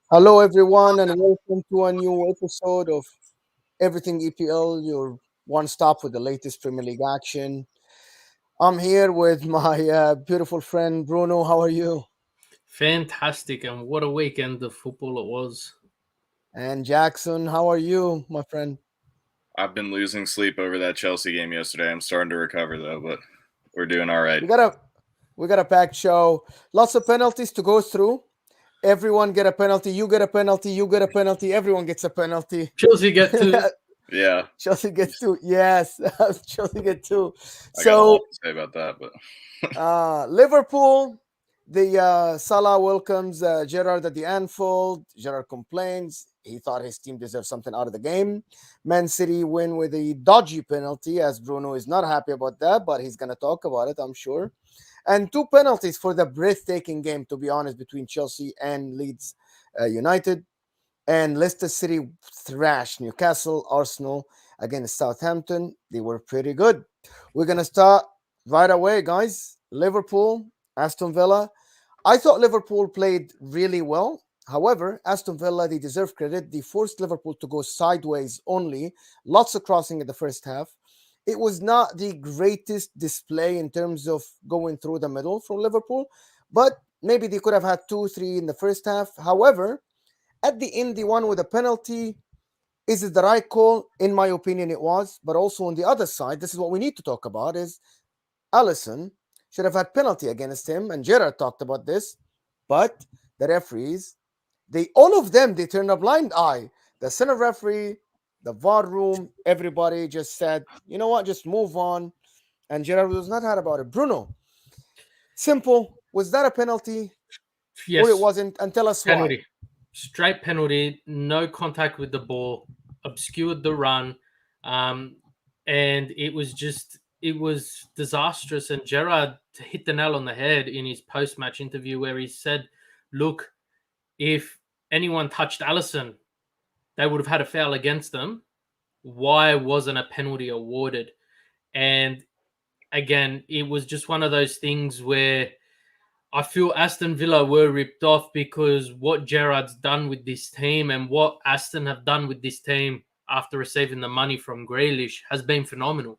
Hello, everyone, and welcome to a new episode of Everything EPL, your one stop with the latest Premier League action. I'm here with my beautiful friend Bruno. How are you? Fantastic, and what a weekend of football it was. And Jackson, how are you, my friend? I've been losing sleep over that Chelsea game yesterday. I'm starting to recover though, but we're doing all right. We got a we got a packed show. Lots of penalties to go through. Everyone get a penalty. You get a penalty. You get a penalty. Everyone gets a penalty. Chelsea get to Yeah, Chelsea gets two. Yes, Chelsea get two. I got a lot So to say about that, but Liverpool, the Salah welcomes Gerrard at the Anfield. Gerrard complains. He thought his team deserved something out of the game. Man City win with a dodgy penalty, as Bruno is not happy about that, but he's going to talk about it, I'm sure. And two penalties for the breathtaking game, to be honest, between Chelsea and Leeds United. And Leicester City thrashed Newcastle, Arsenal against Southampton. They were pretty good. We're going to start right away, guys. Liverpool, Aston Villa. I thought Liverpool played really well. However, Aston Villa, they deserve credit. They forced Liverpool to go sideways only. Lots of crossing in the first half. It was not the greatest display in terms of going through the middle from Liverpool, but maybe they could have had 2, 3 in the first half. However, at the end, they won with a penalty. Is it the right call? In my opinion, it was. But also on the other side, this is what we need to talk about: is Allison should have had penalty against him, and Gerard talked about this. But the referees, they all of them, they turned a blind eye. The center referee, the VAR room, everybody just said, you know what, just move on. And Gerard was not had about it. Bruno, simple. Was that a penalty or it yes, wasn't? And tell us why. penalty. Straight penalty, no contact with the ball, obscured the run. Um, and it was disastrous. And Gerard hit the nail on the head in his post match interview where he said, look, if anyone touched Allison, they would have had a foul against them. Why wasn't a penalty awarded? And again, it was just one of those things where I feel Aston Villa were ripped off because what Gerrard's done with this team and what Aston have done with this team after receiving the money from Grealish has been phenomenal.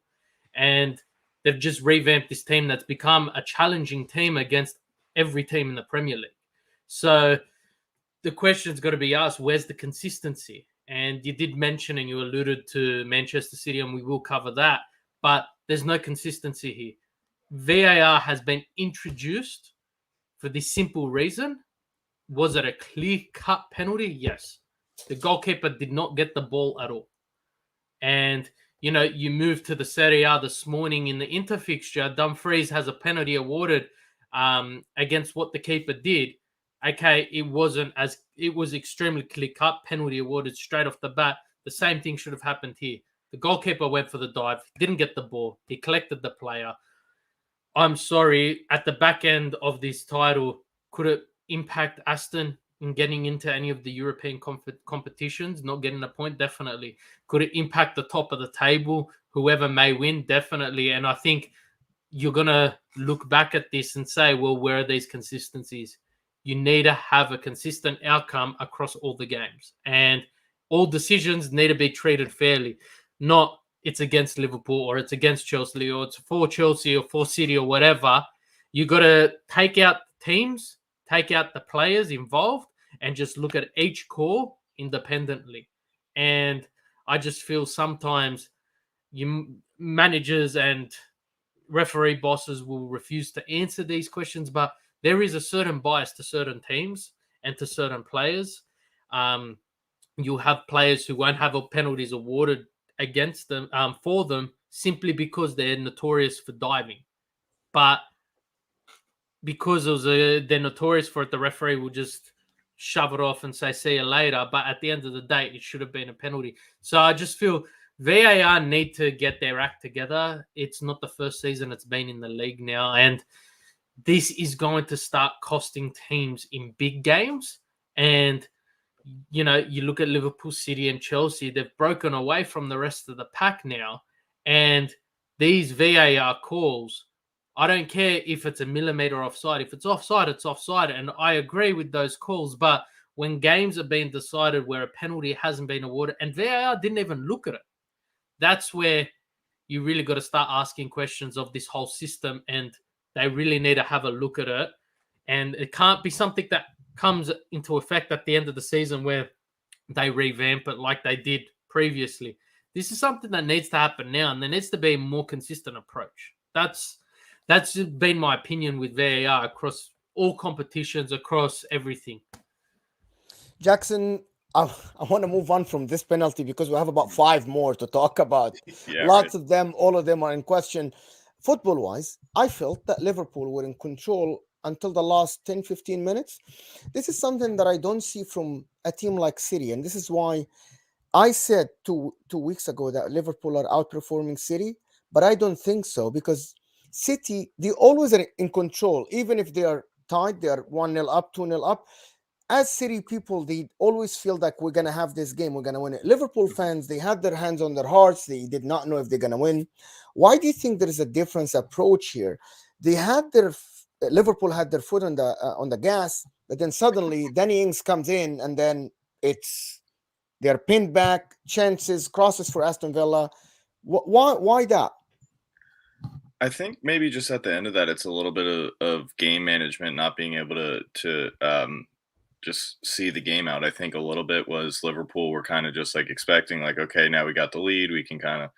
And they've just revamped this team that's become a challenging team against every team in the Premier League. So the question's got to be asked, where's the consistency? And you did mention and you alluded to Manchester City, and we will cover that, but there's no consistency here. VAR has been introduced for this simple reason. Was it a clear-cut penalty? Yes. The goalkeeper did not get the ball at all. And, you moved to the Serie A this morning in the interfixture. Dumfries has a penalty awarded against what the keeper did. Okay, it was extremely clear-cut, penalty awarded straight off the bat. The same thing should have happened here. The goalkeeper went for the dive, didn't get the ball. He collected the player. I'm sorry, at the back end of this title, could it impact Aston in getting into any of the European competitions? Not getting a point, definitely. Could it impact the top of the table? Whoever may win, definitely. And I think you're going to look back at this and say, well, where are these consistencies? You need to have a consistent outcome across all the games. And all decisions need to be treated fairly, not it's against Liverpool or it's against Chelsea or it's for Chelsea or for City or whatever. You got to take out teams, take out the players involved, and just look at each call independently. And I just feel sometimes managers and referee bosses will refuse to answer these questions, but there is a certain bias to certain teams and to certain players. Um, you'll have players who won't have penalties awarded against them for them simply because they're notorious for diving. But because they're notorious for it, the referee will just shove it off and say, see you later. But at the end of the day, it should have been a penalty. So I just feel VAR need to get their act together. It's not the first season it's been in the league now. And this is going to start costing teams in big games. And, you look at Liverpool, City and Chelsea, they've broken away from the rest of the pack now. And these VAR calls, I don't care if it's a millimeter offside. If it's offside, it's offside. And I agree with those calls. But when games are being decided where a penalty hasn't been awarded and VAR didn't even look at it. That's where you really got to start asking questions of this whole system, and they really need to have a look at it. And it can't be something that comes into effect at the end of the season where they revamp it like they did previously. This is something that needs to happen now, and there needs to be a more consistent approach. That's been my opinion with VAR across all competitions, across everything. Jackson, I want to move on from this penalty because we have about 5 more to talk about. Yeah, Lots right. of them, all of them are in question. Football-wise, I felt that Liverpool were in control until the last 10, 15 minutes. This is something that I don't see from a team like City, and this is why I said two weeks ago that Liverpool are outperforming City, but I don't think so because City, they always are in control. Even if they are tied, they are 1-0 up, 2-0 up. As City people, they always feel like we're going to have this game, we're going to win it. Liverpool fans, they had their hands on their hearts. They did not know if they're going to win. Why do you think there is a different approach here? They had Liverpool had their foot on the gas, but then suddenly Danny Ings comes in, and then they're pinned back, chances, crosses for Aston Villa. Why that? I think maybe just at the end of that, it's a little bit of game management, not being able to just see the game out. I think a little bit was Liverpool were kind of just like expecting, like, okay, now we got the lead, we can kind of,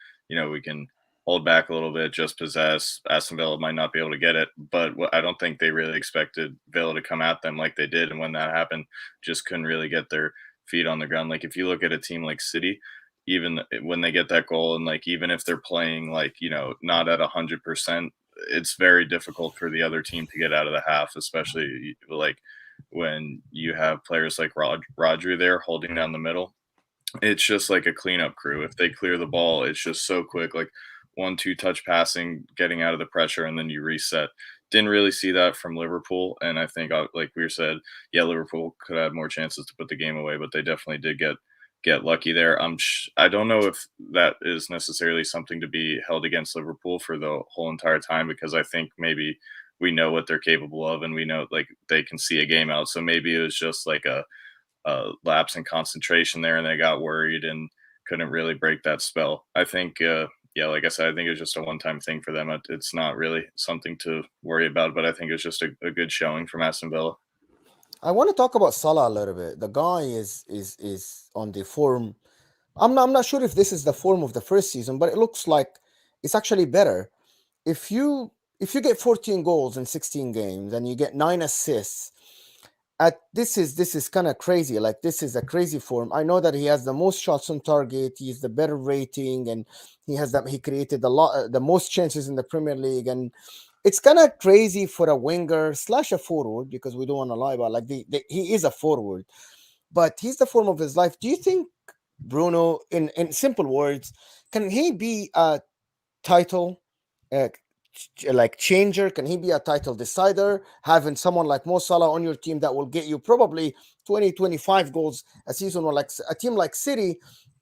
we can hold back a little bit, just possess. Aston Villa might not be able to get it, but I don't think they really expected Villa to come at them like they did, and when that happened, just couldn't really get their feet on the ground. Like if you look at a team like City, even when they get that goal, and like even if they're playing like not at 100%, it's very difficult for the other team to get out of the half, especially like when you have players like Rodri there holding down the middle. It's just like a cleanup crew. If they clear the ball, it's just so quick, like 1-2 touch passing, getting out of the pressure, and then you reset. Didn't really see that from Liverpool, and I think, like we said, yeah, Liverpool could have more chances to put the game away, but they definitely did get lucky there. I don't know if that is necessarily something to be held against Liverpool for the whole entire time, because I think maybe we know what they're capable of, and we know like they can see a game out. So maybe it was just like a lapse in concentration there, and they got worried and couldn't really break that spell. I think, yeah, like I said, I think it was just a one-time thing for them. It's not really something to worry about, but I think it's just a good showing from Aston Villa. I want to talk about Salah a little bit. The guy is on the form. I'm not sure if this is the form of the first season, but it looks like it's actually better. If you get 14 goals in 16 games and you get 9 assists, this is kind of crazy. Like this is a crazy form. I know that he has the most shots on target, he's the better rating, and he created the most chances in the Premier League, and it's kind of crazy for a winger slash a forward, because we don't want to lie about like he is a forward, but he's the form of his life. Do you think Bruno, in simple words, can he be a title uh, like changer? Can he be a title decider? Having someone like Mo Salah on your team that will get you probably 20, 25 goals a season, or like a team like City.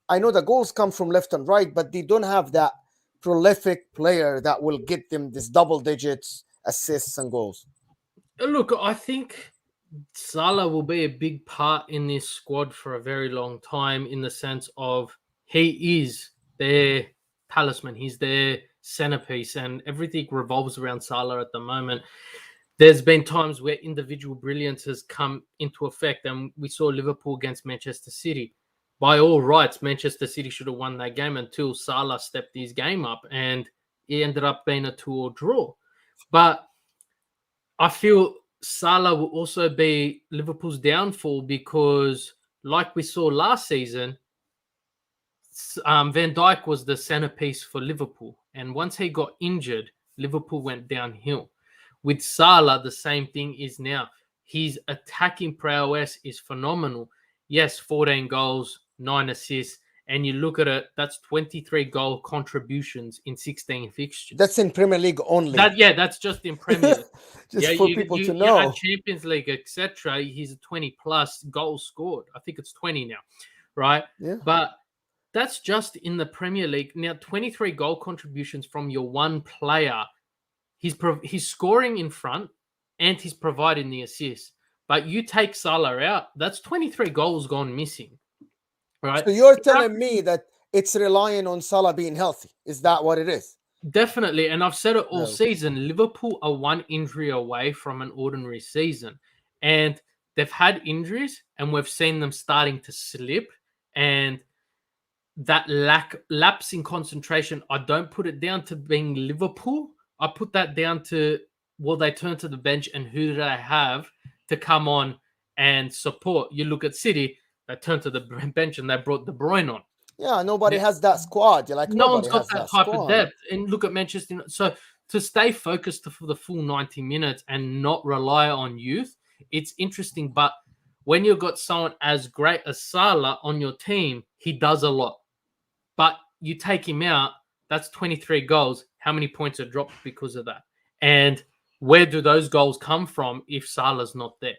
I know the goals come from left and right, but they don't have that prolific player that will get them this double digits assists and goals. Look, I think Salah will be a big part in this squad for a very long time, in the sense of he is their talisman. He's their centerpiece, and everything revolves around Salah at the moment. There's been times where individual brilliance has come into effect, and we saw Liverpool against Manchester City. By all rights, Manchester City should have won that game until Salah stepped his game up, and it ended up being a 2-2 draw. But I feel Salah will also be Liverpool's downfall, because, like we saw last season, Van Dijk was the centerpiece for Liverpool. And once he got injured, Liverpool went downhill. With Salah, the same thing is now. His attacking prowess is phenomenal. Yes, 14 goals, 9 assists. And you look at it, that's 23 goal contributions in 16 fixtures. That's in Premier League only. That's just in Premier League. Just for people to know. At Champions League, etc., he's a 20-plus goals scored. I think it's 20 now, right? Yeah. But that's just in the Premier League. Now, 23 goal contributions from your one player. He's scoring in front, and he's providing the assist. But you take Salah out, that's 23 goals gone missing, right? So you're telling me that it's relying on Salah being healthy. Is that what it is? Definitely. And I've said it all No. season. Liverpool are one injury away from an ordinary season. And they've had injuries and we've seen them starting to slip. And that lapse in concentration, I don't put it down to being Liverpool. I put that down to, well, they turn to the bench and who do they have to come on and support? You look at City, they turned to the bench and they brought De Bruyne on. Yeah, nobody has that squad. You're like, No nobody one's got has that that type of squad. depth. And look at Manchester. So to stay focused for the full 90 minutes and not rely on youth, it's interesting. But when you've got someone as great as Salah on your team, he does a lot. But you take him out, that's 23 goals. How many points are dropped because of that? And where do those goals come from if Salah's not there?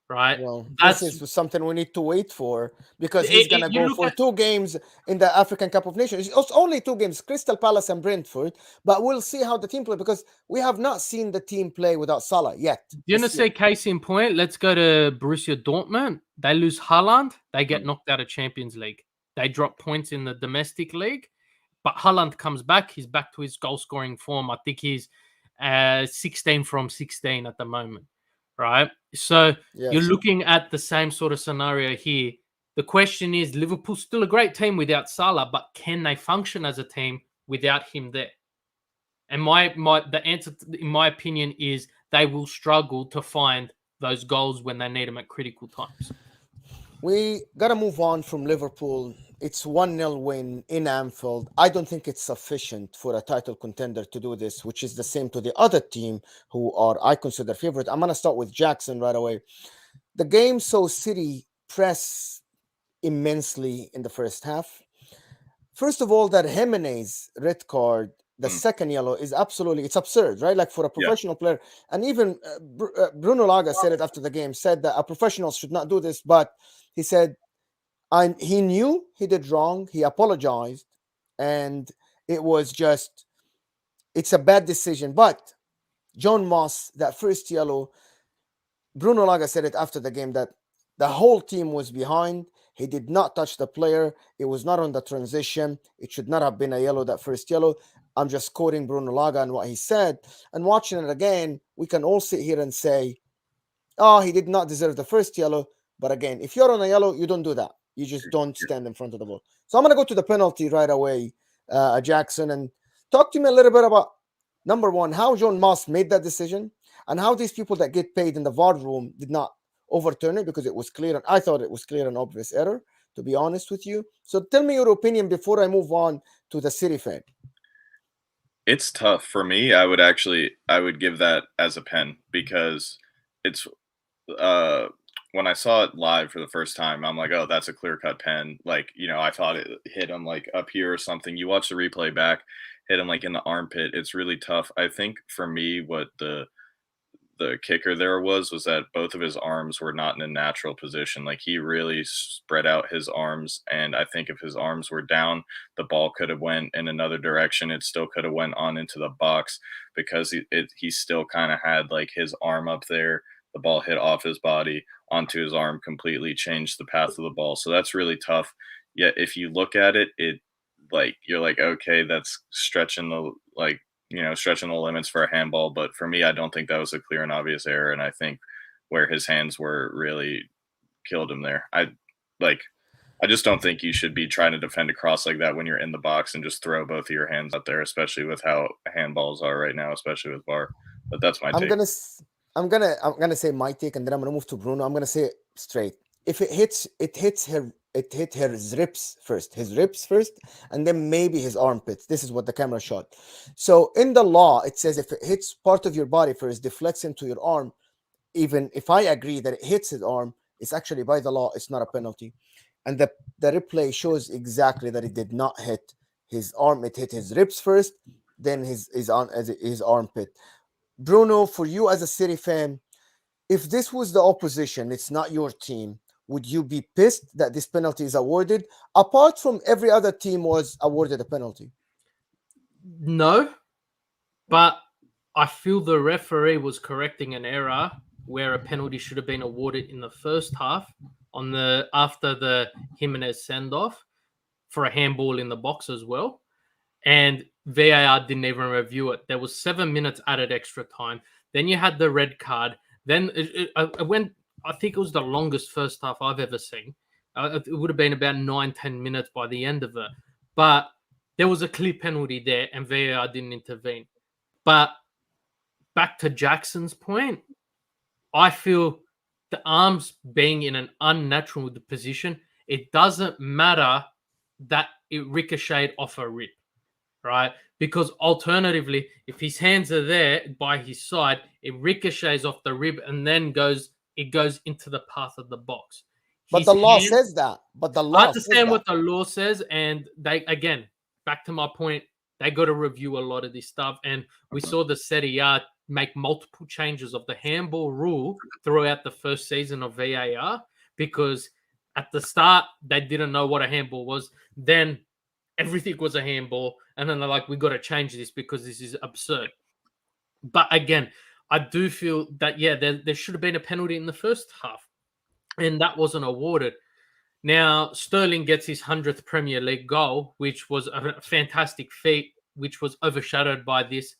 Right? Well, That's this is something we need to wait for because he's going to you go look for at, 2 games in the African Cup of Nations. It's only 2 games, Crystal Palace and Brentford, but we'll see how the team play because we have not seen the team play without Salah yet. Do you want to say case in point? Let's go to Borussia Dortmund. They lose Haaland. They get knocked out of Champions League. They drop points in the domestic league. But Haaland comes back. He's back to his goal-scoring form. I think he's 16 from 16 at the moment, right? So Yes. you're looking at the same sort of scenario here. The question is, Liverpool's still a great team without Salah, but can they function as a team without him there? And the answer, in my opinion, is they will struggle to find those goals when they need them at critical times. We got to move on from Liverpool. It's 1-0 win in Anfield. I don't think it's sufficient for a title contender to do this, which is the same to the other team who are, I consider, favorite. I'm going to start with Jackson right away. The game saw City press immensely in the first half. First of all, that Jimenez red card, the second yellow, is absolutely, it's absurd, right? Like for a professional player. And even Bruno Laga said it after the game, said that a professional should not do this, but he said, he knew he did wrong. He apologized. And it was just, it's a bad decision. But John Moss, that first yellow, Bruno Laga said it after the game that the whole team was behind. He did not touch the player. It was not on the transition. It should not have been a yellow, that first yellow. I'm just quoting Bruno Laga and what he said. And watching it again, we can all sit here and say, oh, he did not deserve the first yellow. But again, if you're on a yellow, you don't do that. You just don't stand in front of the ball. So I'm going to go to the penalty right away, Jackson, and talk to me a little bit about, number one, how John Moss made that decision and how these people that get paid in the VAR room did not overturn it because it was clear. And I thought it was clear and obvious error, to be honest with you. So tell me your opinion before I move on to the City fan. It's tough for me. I would give that as a pen because it's when I saw it live for the first time, I'm like, oh, that's a clear-cut pen. Like, I thought it hit him like up here or something. You watch the replay back, hit him like in the armpit. It's really tough. I think for me, what the kicker there was that both of his arms were not in a natural position. Like he really spread out his arms, and I think if his arms were down, the ball could have went in another direction. It still could have went on into the box because he still kind of had like his arm up there. The ball hit off his body onto his arm, completely changed the path of the ball. So that's really tough. Yet if you look at it, you're like, okay, that's stretching the limits for a handball. But for me, I don't think that was a clear and obvious error. And I think where his hands were really killed him there. I just don't think you should be trying to defend a cross like that when you're in the box and just throw both of your hands out there, especially with how handballs are right now, especially with VAR. But that's my take. I'm gonna say my take, and then I'm gonna move to Bruno. I'm gonna say it straight. If it hit his ribs first, and then maybe his armpits. This is what the camera shot. So in the law, it says if it hits part of your body first, deflects into your arm, even if I agree that it hits his arm, it's actually by the law, it's not a penalty. And the replay shows exactly that it did not hit his arm. It hit his ribs first, then his armpit. Bruno, for you as a City fan, if this was the opposition, it's not your team, would you be pissed that this penalty is awarded, apart from every other team was awarded a penalty? No, but I feel the referee was correcting an error where a penalty should have been awarded in the first half after the Jimenez send-off for a handball in the box as well. And VAR didn't even review it. There was 7 minutes added extra time. Then you had the red card. Then it went, I think it was the longest first half I've ever seen. It would have been about 9-10 minutes by the end of it. But there was a clear penalty there and VAR didn't intervene. But back to Jackson's point, I feel the arms being in an unnatural position, it doesn't matter that it ricocheted off a rib, right? Because alternatively, if his hands are there by his side, it ricochets off the rib and then goes into the path of the box. But the law says that. But the law I understand what the law says, and they, again, back to my point, they got to review a lot of this stuff. And we saw the Serie A make multiple changes of the handball rule throughout the first season of VAR, because at the start they didn't know what a handball was. Then everything was a handball, and then they're like, we got to change this because this is absurd. But again, I do feel that, yeah, there should have been a penalty in the first half, and that wasn't awarded. Now, Sterling gets his 100th Premier League goal, which was a fantastic feat, which was overshadowed by this.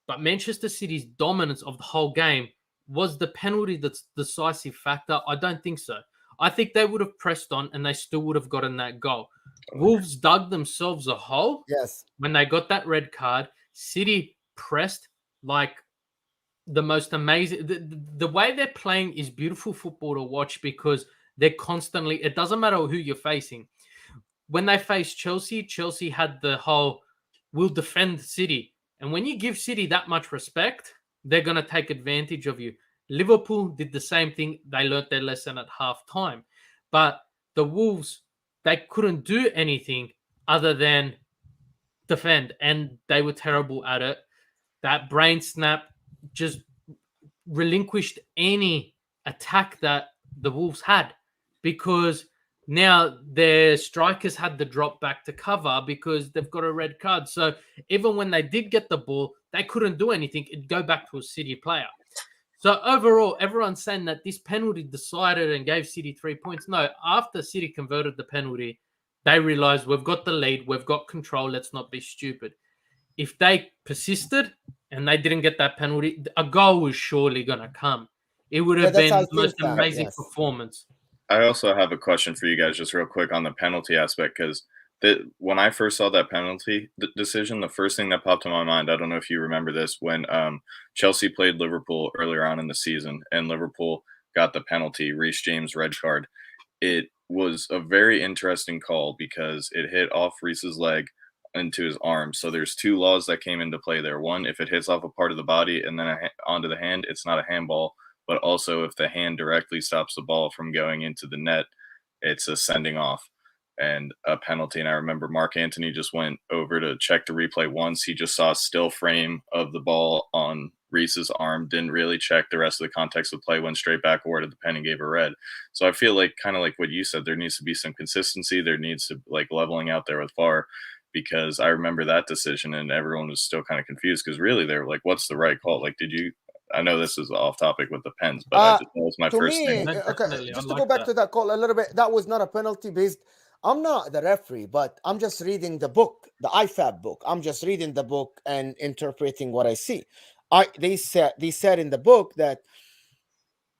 But Manchester City's dominance of the whole game, was the penalty the decisive factor? I don't think so. I think they would have pressed on and they still would have gotten that goal. Wolves dug themselves a hole. Yes. When they got that red card, City pressed like the most amazing. The way they're playing is beautiful football to watch, because they're constantly, it doesn't matter who you're facing. When they faced Chelsea, Chelsea had the whole, we'll defend City. And when you give City that much respect, they're going to take advantage of you. Liverpool did the same thing. They learnt their lesson at half time. But the Wolves, they couldn't do anything other than defend, and they were terrible at it. That brain snap just relinquished any attack that the Wolves had, because now their strikers had to drop back to cover because they've got a red card. So even when they did get the ball, they couldn't do anything. It'd go back to a City player. So overall, everyone's saying that this penalty decided and gave City 3 points. No, after City converted the penalty, they realized we've got the lead, we've got control, let's not be stupid. If they persisted and they didn't get that penalty, a goal was surely going to come. It would have been the most amazing performance. I also have a question for you guys, just real quick on the penalty aspect, because when I first saw that penalty decision, the first thing that popped in my mind, I don't know if you remember this, when Chelsea played Liverpool earlier on in the season and Liverpool got the penalty, Reece James red card. It was a very interesting call because it hit off Reece's leg into his arm. So there's two laws that came into play there. One, if it hits off a part of the body and then onto the hand, it's not a handball. But also if the hand directly stops the ball from going into the net, it's a sending off and a penalty. And I remember Mark Antony just went over to check the replay once. He just saw a still frame of the ball on Reece's arm, didn't really check the rest of the context of play, went straight back, awarded the pen, and gave a red. So I feel like, kind of like what you said, there needs to be some consistency. There needs to, like, leveling out there with VAR, because I remember that decision and everyone was still kind of confused because really they were like, what's the right call? Like, I know this is off topic with the pens, but that was my first thing. Okay, just to go back to that call a little bit, that was not a penalty based. I'm not the referee, but I'm just reading the book, the IFAB book. I'm just reading the book and interpreting what I see. They said in the book that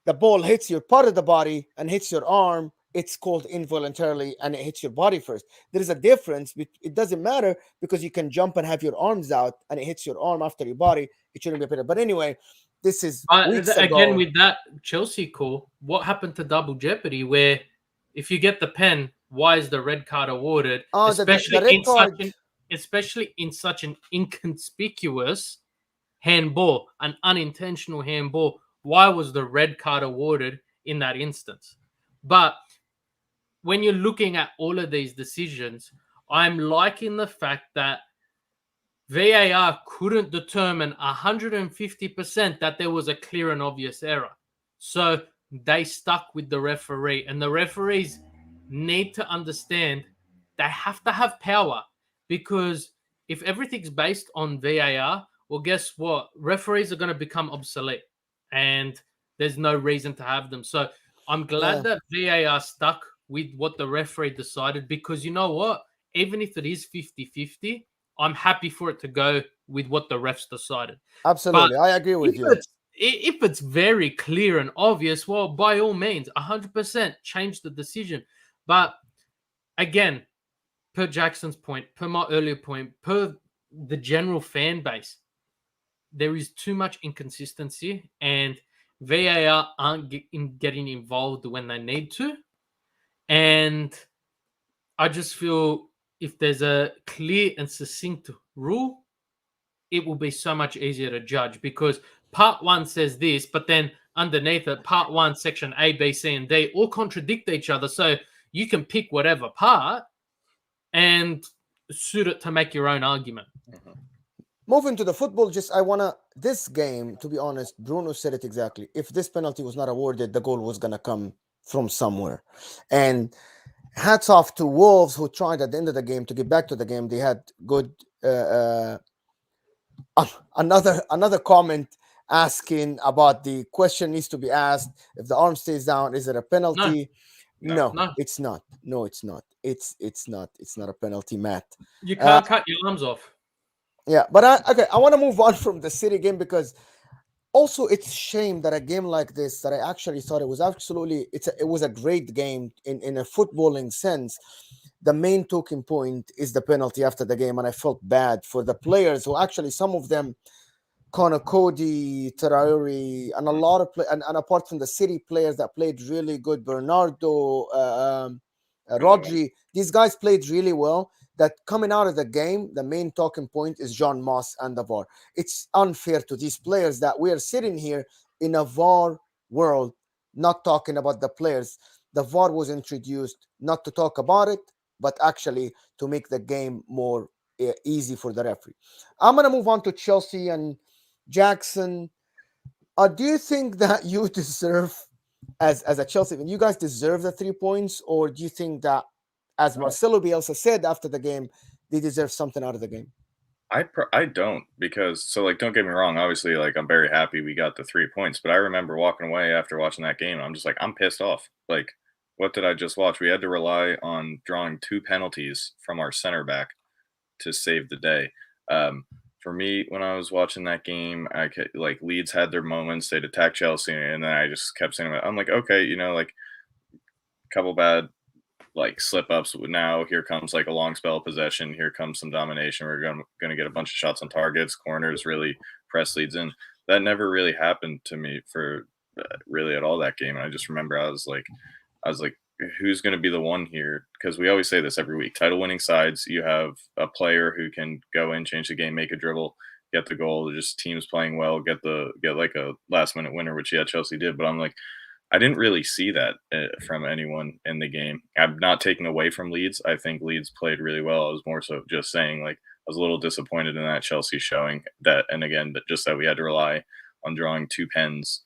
the ball hits your part of the body and hits your arm. It's called involuntarily, and it hits your body first. There is a difference. It doesn't matter because you can jump and have your arms out, and it hits your arm after your body. It shouldn't be a penalty. But anyway, this is weeks again ago. With that Chelsea call. What happened to double jeopardy? Where if you get the pen, why is the red card awarded? Especially in such an inconspicuous handball, an unintentional handball. Why was the red card awarded in that instance? But when you're looking at all of these decisions, I'm liking the fact that VAR couldn't determine 150% that there was a clear and obvious error. So they stuck with the referee, and the referees need to understand they have to have power, because if everything's based on VAR, well, guess what? Referees are going to become obsolete. And there's no reason to have them. So I'm glad that VAR stuck with what the referee decided, because you know what? Even if it is 50-50, I'm happy for it to go with what the refs decided. Absolutely. But I agree with if you. if it's very clear and obvious, well, by all means, 100% change the decision. But again, per Jackson's point, per my earlier point, per the general fan base, there is too much inconsistency, and VAR aren't getting involved when they need to. And I just feel if there's a clear and succinct rule, it will be so much easier to judge, because part one says this, but then underneath it, part one, section A, B, C, and D all contradict each other. So you can pick whatever part and suit it to make your own argument. Moving to the football, this game, to be honest, Bruno said it exactly. If this penalty was not awarded, the goal was going to come from somewhere. And hats off to Wolves, who tried at the end of the game to get back to the game. They had good another comment asking about the question needs to be asked: if the arm stays down, is it a penalty? No, it's not. No, it's not. It's not. It's not a penalty, Matt. You can't cut your arms off. Yeah, but I want to move on from the City game, because also it's shame that a game like this, that I actually thought it was absolutely it was a great game in a footballing sense. The main talking point is the penalty after the game, and I felt bad for the players who actually, some of them, Connor Cody, Traore, and a lot of and apart from the City players that played really good, Bernardo, Rodri, these guys played really well. That coming out of the game, the main talking point is John Moss and the VAR. It's unfair to these players that we are sitting here in a VAR world, not talking about the players. The VAR was introduced not to talk about it, but actually to make the game more easy for the referee. I'm going to move on to Chelsea and Jackson. Do you think that you deserve, as a Chelsea, you guys deserve the 3 points, or do you think that, as Marcelo Bielsa said after the game, they deserve something out of the game? I don't, because don't get me wrong, obviously I'm very happy we got the 3 points, but I remember walking away after watching that game and I'm just like, I'm pissed off. Like, what did I just watch? We had to rely on drawing 2 penalties from our center back to save the day. For me, when I was watching that game, Leeds had their moments, they'd attack Chelsea, and then I just kept saying, I'm like, okay, a couple bad slip ups. Now here comes a long spell of possession. Here comes some domination. We're going to get a bunch of shots on targets, corners, really press Leeds in. That never really happened to me for really at all that game. And I just remember I was like, who's going to be the one here? Because we always say this every week. Title winning sides, you have a player who can go in, change the game, make a dribble, get the goal. Just teams playing well, get a last minute winner, which Chelsea did. But I'm like, I didn't really see that from anyone in the game. I'm not taking away from Leeds. I think Leeds played really well. I was more so just saying, I was a little disappointed in that Chelsea showing that, and again, just that we had to rely on drawing 2 pens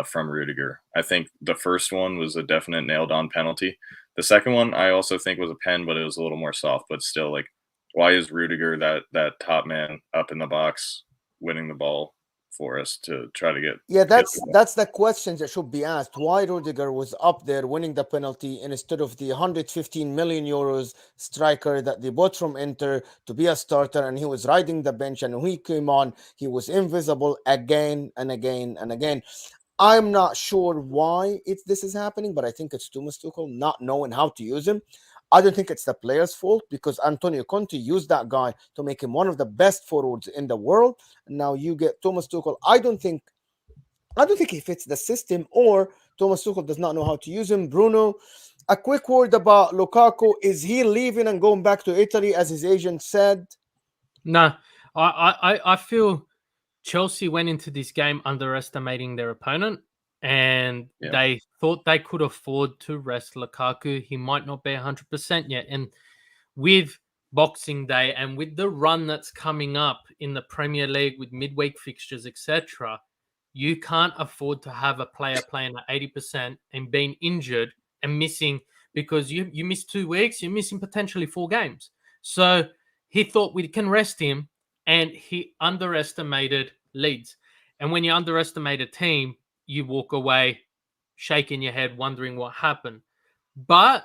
from Rudiger. I think the first one was a definite nailed-on penalty. The second one, I also think was a pen, but it was a little more soft. But still, why is Rudiger that top man up in the box winning the ball for us to try to get? Yeah, that's the question that should be asked. Why Rudiger was up there winning the penalty instead of the 115 million euros striker that they bought from Inter to be a starter, and he was riding the bench, and when he came on, he was invisible again and again and again. I'm not sure why this is happening, but I think it's Thomas Tuchel not knowing how to use him. I don't think it's the player's fault, because Antonio Conte used that guy to make him one of the best forwards in the world. Now you get Thomas Tuchel. I don't think he fits the system, or Thomas Tuchel does not know how to use him. Bruno, a quick word about Lukaku. Is he leaving and going back to Italy, as his agent said? No, I feel Chelsea went into this game underestimating their opponent, and they thought they could afford to rest Lukaku. He might not be 100% yet. And with Boxing Day and with the run that's coming up in the Premier League with midweek fixtures, etc., you can't afford to have a player playing at 80% and being injured and missing, because you miss 2 weeks, you're missing potentially 4 games. So he thought we can rest him, and he underestimated Leeds. And when you underestimate a team, you walk away shaking your head, wondering what happened. But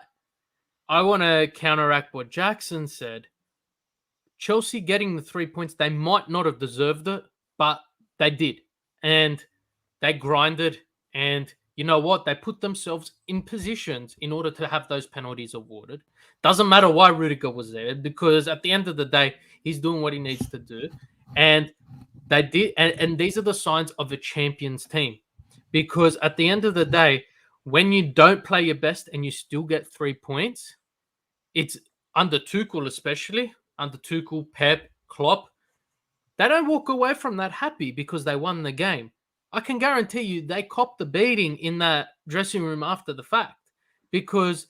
I want to counteract what Jackson said. Chelsea getting the 3 points, they might not have deserved it, but they did. And they grinded. And you know what? They put themselves in positions in order to have those penalties awarded. Doesn't matter why Rudiger was there, because at the end of the day, he's doing what he needs to do. And they did. And these are the signs of a champions team. Because at the end of the day, when you don't play your best and you still get 3 points, it's under Tuchel, especially under Tuchel, Pep, Klopp. They don't walk away from that happy because they won the game. I can guarantee you they copped the beating in that dressing room after the fact because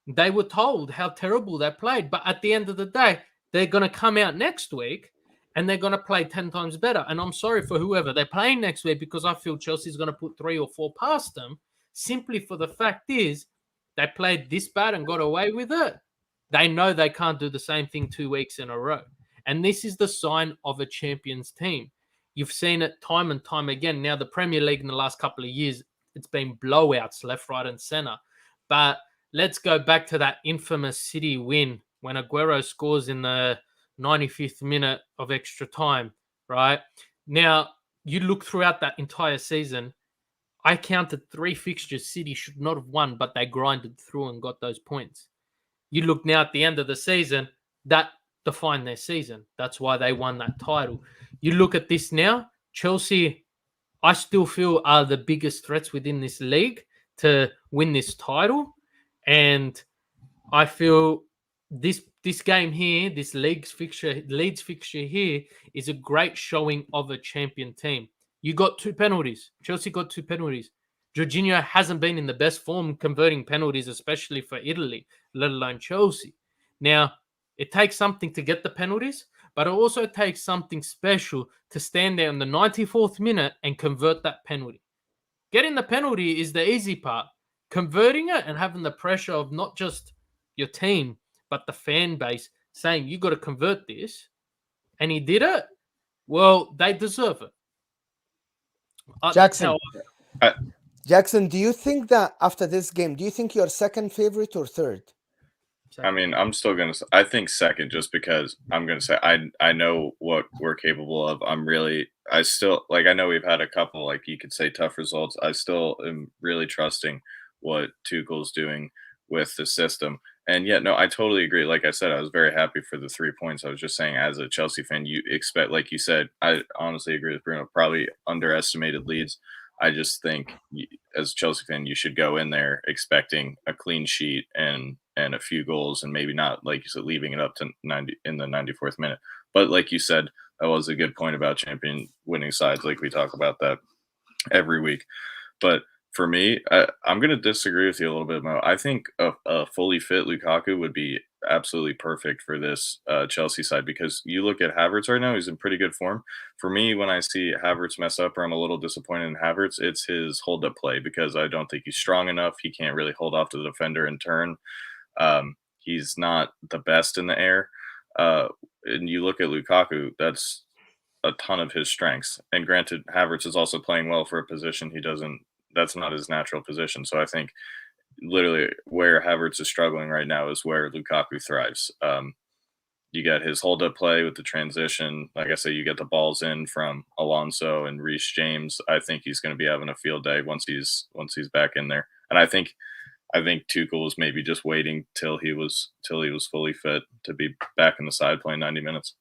they were told how terrible they played. But at the end of the day, they're going to come out next week and they're going to play 10 times better. And I'm sorry for whoever they're playing next week because I feel Chelsea's going to put 3 or 4 past them simply for the fact is they played this bad and got away with it. They know they can't do the same thing 2 weeks in a row. And this is the sign of a champions team. You've seen it time and time again. Now, the Premier League in the last couple of years, it's been blowouts left, right, and center. But let's go back to that infamous City win when Aguero scores in the 95th minute of extra time, right? Now, you look throughout that entire season, I counted 3 fixtures City should not have won, but they grinded through and got those points. You look now at the end of the season, that defined their season. That's why they won that title. You look at this now, Chelsea, I still feel are the biggest threats within this league to win this title. And I feel this game here, this Leeds fixture here is a great showing of a champion team. You got 2 penalties. Chelsea got 2 penalties. Jorginho hasn't been in the best form converting penalties, especially for Italy, let alone Chelsea. Now, it takes something to get the penalties, but it also takes something special to stand there in the 94th minute and convert that penalty. Getting the penalty is the easy part. Converting it and having the pressure of not just your team, but the fan base saying, you got to convert this, and he did it, well, they deserve it. Jackson, Jackson, do you think that after this game, do you think you're second favorite or third? I mean, I'm still going to – I think second just because I'm going to say I know what we're capable of. I still – like, I know we've had a couple, like, you could say tough results. I still am really trusting what Tuchel's doing with the system. And, yeah, no, I totally agree. Like I said, I was very happy for the 3 points. I was just saying as a Chelsea fan, you expect – like you said, I honestly agree with Bruno, probably underestimated Leeds. I just think as a Chelsea fan, you should go in there expecting a clean sheet and a few goals and maybe not, like you said, leaving it up to 90 in the 94th minute. But like you said, that was a good point about champion winning sides. Like we talk about that every week. But for me, I'm going to disagree with you a little bit, Mo. I think a fully fit Lukaku would be absolutely perfect for this Chelsea side because you look at Havertz right now, he's in pretty good form. For me, when I see Havertz mess up or I'm a little disappointed in Havertz, it's his hold-up play because I don't think he's strong enough. He can't really hold off to the defender and turn. He's not the best in the air. And you look at Lukaku, that's a ton of his strengths. And granted, Havertz is also playing well for a position that's not his natural position. So I think literally where Havertz is struggling right now is where Lukaku thrives. You get his hold-up play with the transition. Like I say, you get the balls in from Alonso and Reece James. I think he's going to be having a field day once he's back in there. And I think Tuchel was maybe just waiting till he was fully fit to be back in the side playing 90 minutes.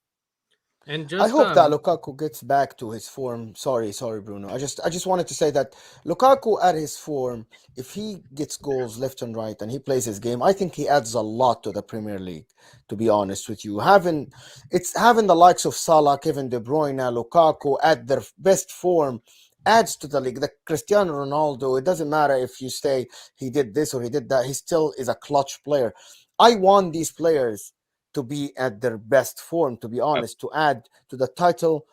And just, I hope that Lukaku gets back to his form. Sorry, Bruno. I just wanted to say that Lukaku at his form, if he gets goals left and right and he plays his game, I think he adds a lot to the Premier League, to be honest with you. Having the likes of Salah, Kevin De Bruyne, Lukaku at their best form adds to the league. The Cristiano Ronaldo, it doesn't matter if you say he did this or he did that, he still is a clutch player. I want these players to be at their best form, to be honest, to add to the title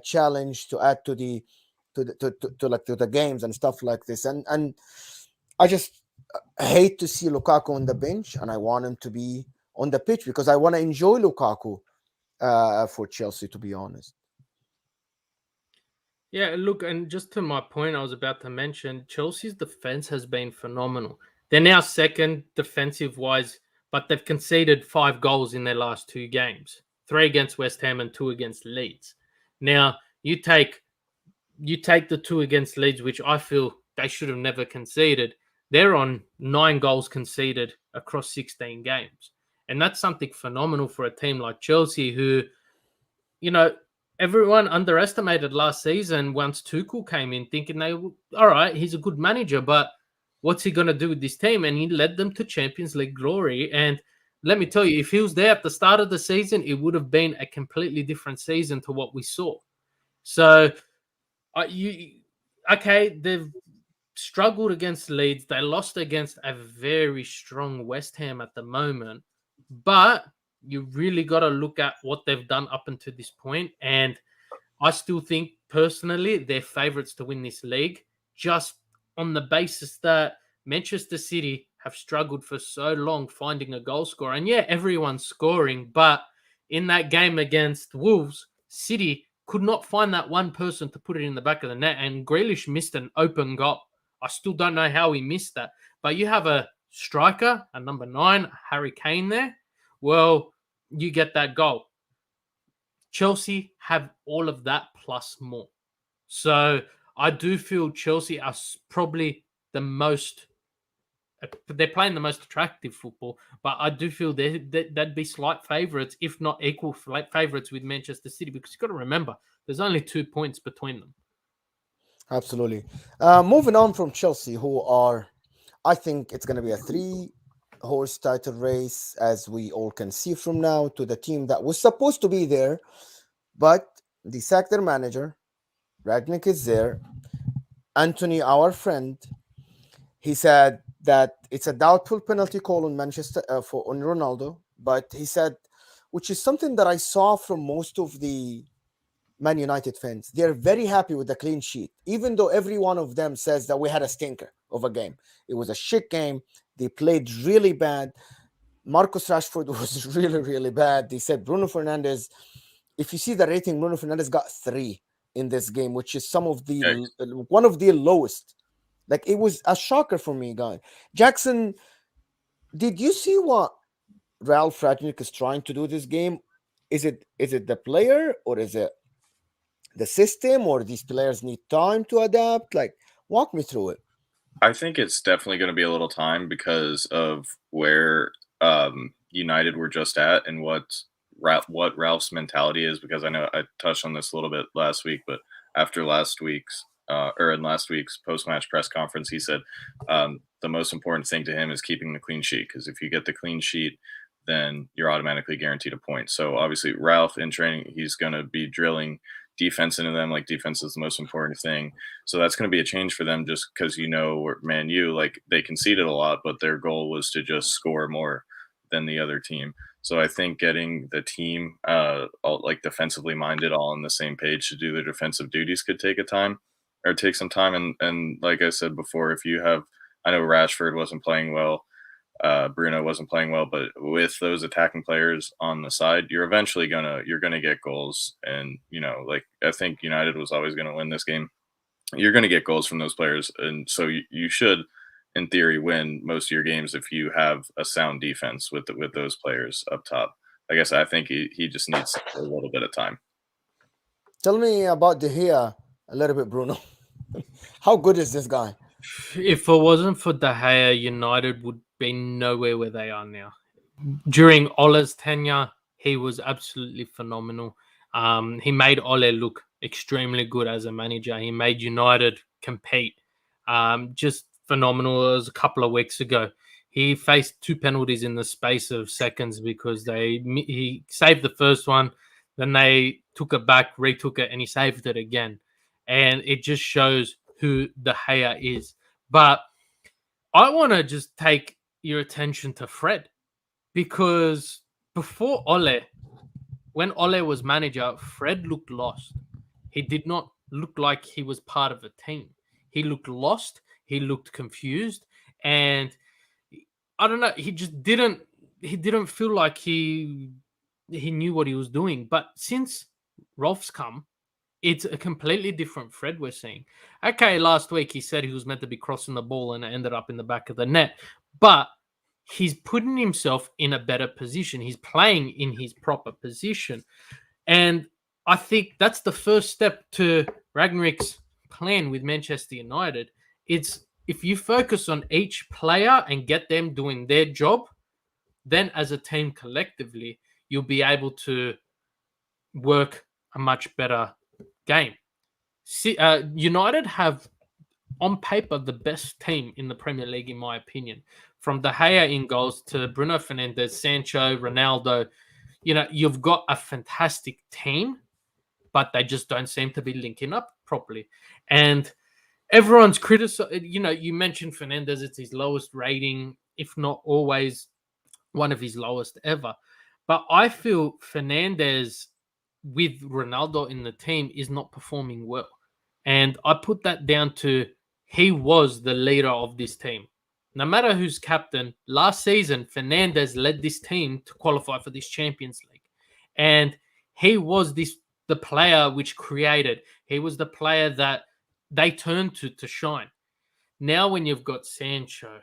challenge, to add to the games and stuff like this. And I just hate to see Lukaku on the bench, and I want him to be on the pitch because I want to enjoy Lukaku for Chelsea, to be honest. Yeah, look, and just to my point, I was about to mention Chelsea's defense has been phenomenal. They're now second defensive wise, but they've conceded 5 goals in their last 2 games, 3 against West Ham and 2 against Leeds. Now, you take the 2 against Leeds, which I feel they should have never conceded. They're on 9 goals conceded across 16 games. And that's something phenomenal for a team like Chelsea, who, you know, everyone underestimated last season once Tuchel came in, thinking all right, he's a good manager, but what's he going to do with this team? And he led them to Champions League glory. And let me tell you, if he was there at the start of the season, it would have been a completely different season to what we saw. So, they've struggled against Leeds. They lost against a very strong West Ham at the moment, but you really got to look at what they've done up until this point. And I still think personally they're favourites to win this league, just on the basis that Manchester City have struggled for so long finding a goal scorer. And yeah, everyone's scoring, but in that game against Wolves, City could not find that one person to put it in the back of the net, and Grealish missed an open goal. I still don't know how he missed that. But you have a striker, a number 9, Harry Kane there. Well, you get that goal. Chelsea have all of that plus more. So I do feel Chelsea are probably the most. They're playing the most attractive football, but I do feel they'd be slight favourites, if not equal favourites with Manchester City, because you've got to remember there's only 2 points between them. Absolutely. Moving on from Chelsea, who are, I think it's going to be a 3-horse title race, as we all can see from now, to the team that was supposed to be there, but they sacked their manager. Ragnick is there. Anthony, our friend, he said that it's a doubtful penalty call on Manchester on Ronaldo, but he said, which is something that I saw from most of the Man United fans. They're very happy with the clean sheet, even though every one of them says that we had a stinker of a game. It was a shit game. They played really bad. Marcus Rashford was really, really bad. They said Bruno Fernandes, if you see the rating, Bruno Fernandes got 3 in this game, which is one of the lowest. Like, it was a shocker for me, guy. Jackson, did you see what Ralph Ragnick is trying to do this game? Is it the player, or is it the system, or these players need time to adapt? Like, walk me through it. I think it's definitely going to be a little time because of where United were just at and what Ralph's mentality is. Because I know I touched on this a little bit last week, but after last week's in last week's post-match press conference, he said the most important thing to him is keeping the clean sheet, because if you get the clean sheet, then you're automatically guaranteed a point. So obviously, Ralph in training, he's going to be drilling defense into them. Like, defense is the most important thing. So that's going to be a change for them, just because, Man U, like, they conceded a lot, but their goal was to just score more than the other team. So I think getting the team all, like, defensively minded, all on the same page to do their defensive duties could take some time. And like I said before, I know Rashford wasn't playing well. Bruno wasn't playing well, but with those attacking players on the side, you're gonna get goals. And like, I think United was always gonna win this game. You're gonna get goals from those players, and so you should, in theory, win most of your games if you have a sound defense with those players up top. I guess I think he just needs a little bit of time. Tell me about De Gea a little bit, Bruno. How good is this guy? If it wasn't for De Gea, United would be nowhere where they are now. During Ole's tenure, he was absolutely phenomenal. He made Ole look extremely good as a manager. He made United compete. Just phenomenal. It was a couple of weeks ago. He faced 2 penalties in the space of seconds because he saved the first one, then they took it back, retook it, and he saved it again. And it just shows who De Gea is. But I want to just take your attention to Fred, because before Ole, when Ole was manager, Fred looked lost. He did not look like he was part of a team. He looked lost. He looked confused, and I don't know. He just didn't. He didn't feel like he knew what he was doing. But since Rolf's come, it's a completely different Fred we're seeing. Okay, last week he said he was meant to be crossing the ball and it ended up in the back of the net, but he's putting himself in a better position. He's playing in his proper position. And I think that's the first step to Ragnick's plan with Manchester United. It's if you focus on each player and get them doing their job, then as a team collectively, you'll be able to work a much better game. United have, on paper, the best team in the Premier League, in my opinion. From De Gea in goals to Bruno Fernandes, Sancho, Ronaldo, you've got a fantastic team, but they just don't seem to be linking up properly. And everyone's criticized. You mentioned Fernandes; it's his lowest rating, if not always one of his lowest ever. But I feel Fernandes, with Ronaldo in the team, is not performing well. And I put that down to he was the leader of this team. No matter who's captain, last season, Fernandes led this team to qualify for this Champions League. And he was the player which created. He was the player that they turned to shine. Now when you've got Sancho,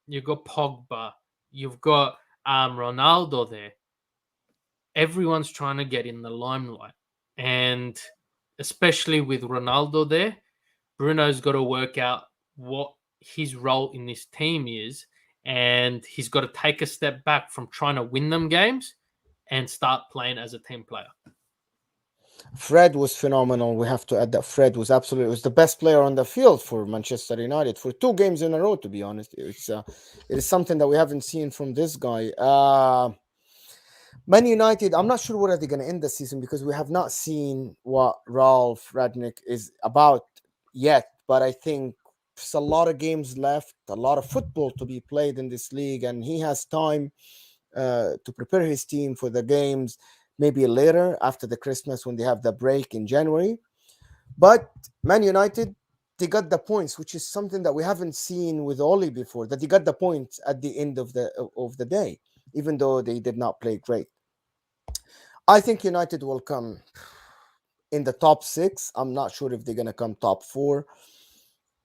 you've got Pogba, you've got Ronaldo there, everyone's trying to get in the limelight. And especially with Ronaldo there, Bruno's got to work out what his role in this team is. And he's got to take a step back from trying to win them games and start playing as a team player. Fred was phenomenal. We have to add that Fred was the best player on the field for Manchester United for 2 games in a row. To be honest, it is something that we haven't seen from this guy. Man United, I'm not sure where they're going to end the season because we have not seen what Ralph Radnick is about yet. But I think there's a lot of games left, a lot of football to be played in this league, and he has time to prepare his team for the games. Maybe later after the Christmas when they have the break in January. But Man United, they got the points, which is something that we haven't seen with Oli before, that they got the points at the end of the day, even though they did not play great. I think United will come in the top 6. I'm not sure if they're going to come top 4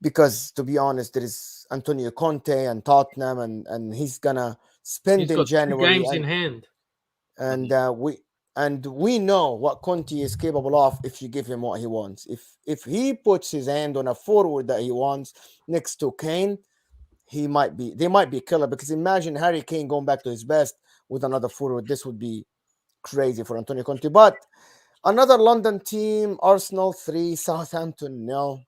because, to be honest, there is Antonio Conte and Tottenham, and he's going to spend in January. 2 games in hand. And we know what Conte is capable of if you give him what he wants. If he puts his hand on a forward that he wants next to Kane, they might be killer. Because imagine Harry Kane going back to his best with another forward. This would be crazy for Antonio Conte. But another London team, Arsenal 3, Southampton 0.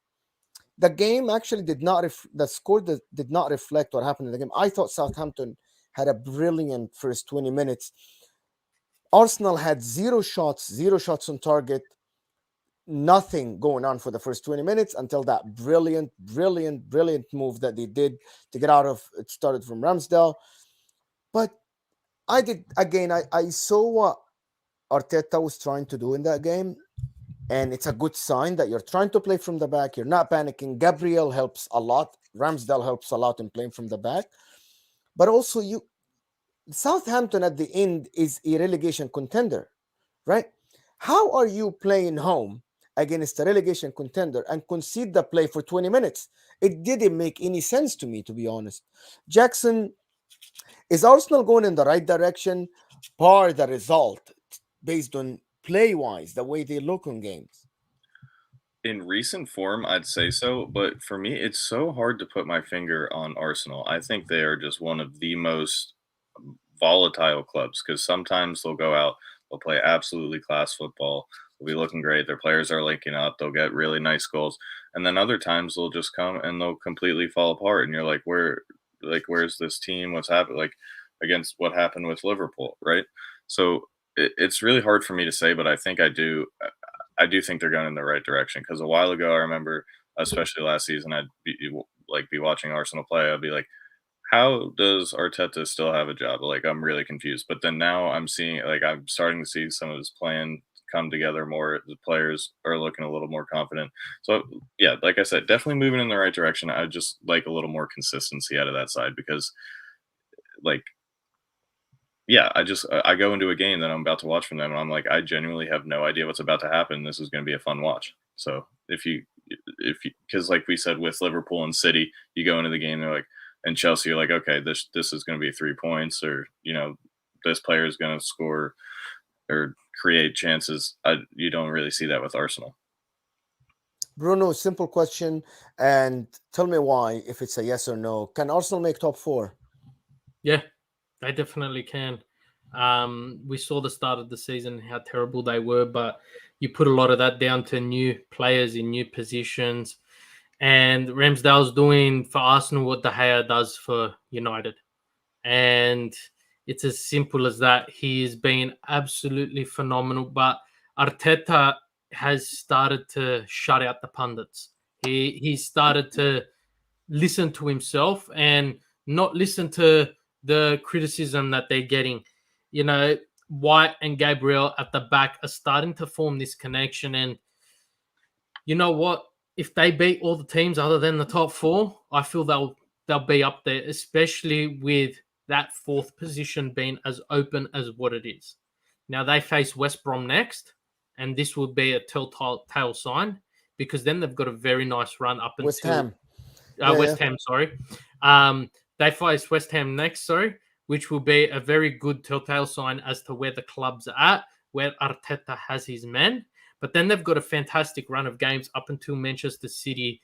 The game actually the score did not reflect what happened in the game. I thought Southampton had a brilliant first 20 minutes. Arsenal had 0 shots on target, nothing going on for the first 20 minutes until that brilliant move that they did to get out of it. Started from Ramsdale. But I saw what Arteta was trying to do in that game, and it's a good sign that you're trying to play from the back. You're not panicking. Gabriel helps a lot. Ramsdale helps a lot in playing from the back. But also Southampton at the end is a relegation contender, right? How are you playing home against a relegation contender and concede the play for 20 minutes? It didn't make any sense to me, to be honest. Jackson, is Arsenal going in the right direction, bar the result based on play-wise, the way they look on games? In recent form, I'd say so, but for me, it's so hard to put my finger on Arsenal. I think they are just one of the most volatile clubs because sometimes they'll go out, they'll play absolutely class football, they'll be looking great, their players are linking up, they'll get really nice goals, and then other times they'll just come and they'll completely fall apart, and you're like, where's this team? What's happened? Like against what happened with Liverpool, right? So it's really hard for me to say, but I think I do think they're going in the right direction because a while ago I remember, especially last season, I'd be watching Arsenal play. I'd be like, how does Arteta still have a job? Like, I'm really confused. But then now I'm starting to see some of his plan come together more. The players are looking a little more confident. So yeah, like I said, definitely moving in the right direction. I just like a little more consistency out of that side because like yeah, I go into a game that I'm about to watch from them, and I'm like, I genuinely have no idea what's about to happen. This is going to be a fun watch. So if you, because like we said with Liverpool and City, you go into the game, they're like, and Chelsea, you're like, okay, this is going to be 3 points, or this player is going to score or create chances. You don't really see that with Arsenal. Bruno, simple question, and tell me why. If it's a yes or no, can Arsenal make top 4? Yeah, they definitely can. We saw the start of the season, how terrible they were, but you put a lot of that down to new players in new positions. And Ramsdale's doing for Arsenal what De Gea does for United. And it's as simple as that. He has been absolutely phenomenal. But Arteta has started to shut out the pundits. He started to listen to himself and not listen to the criticism that they're getting. White and Gabriel at the back are starting to form this connection. And you know what? If they beat all the teams other than the top 4, I feel they'll be up there, especially with that 4th position being as open as what it is. Now they face West Brom next, and this will be a telltale sign because then they've got a very nice run up until West Ham. West Ham. Sorry, they face West Ham next. Sorry, which will be a very good telltale sign as to where the club's are at, where Arteta has his men. But then they've got a fantastic run of games up until Manchester City,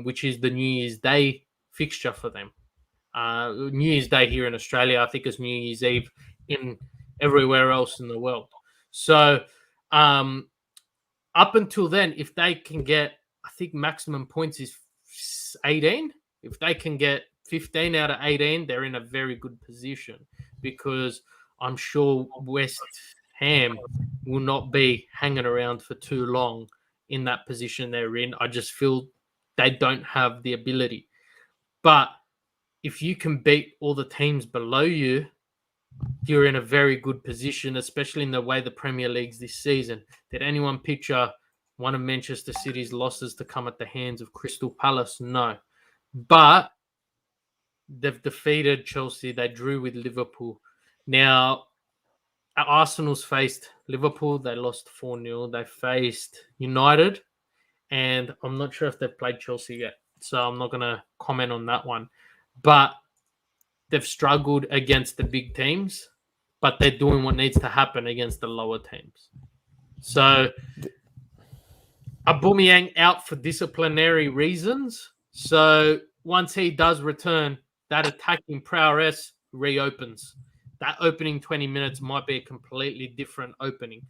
which is the New Year's Day fixture for them. New Year's Day here in Australia, I think, is New Year's Eve in everywhere else in the world. So up until then, if they can get, I think maximum points is 18. If they can get 15 out of 18, they're in a very good position because I'm sure West Ham will not be hanging around for too long in that position they're in. I just feel they don't have the ability. But if you can beat all the teams below you, you're in a very good position, especially in the way the Premier League's this season. Did anyone picture one of Manchester City's losses to come at the hands of Crystal Palace? No. But they've defeated Chelsea. They drew with Liverpool. Now, Arsenal's faced Liverpool. They lost 4-0. They faced United. And I'm not sure if they've played Chelsea yet. So I'm not going to comment on that one. But they've struggled against the big teams. But they're doing what needs to happen against the lower teams. So Aubameyang out for disciplinary reasons. So once he does return, that attacking prowess reopens. That opening 20 minutes might be a completely different opening.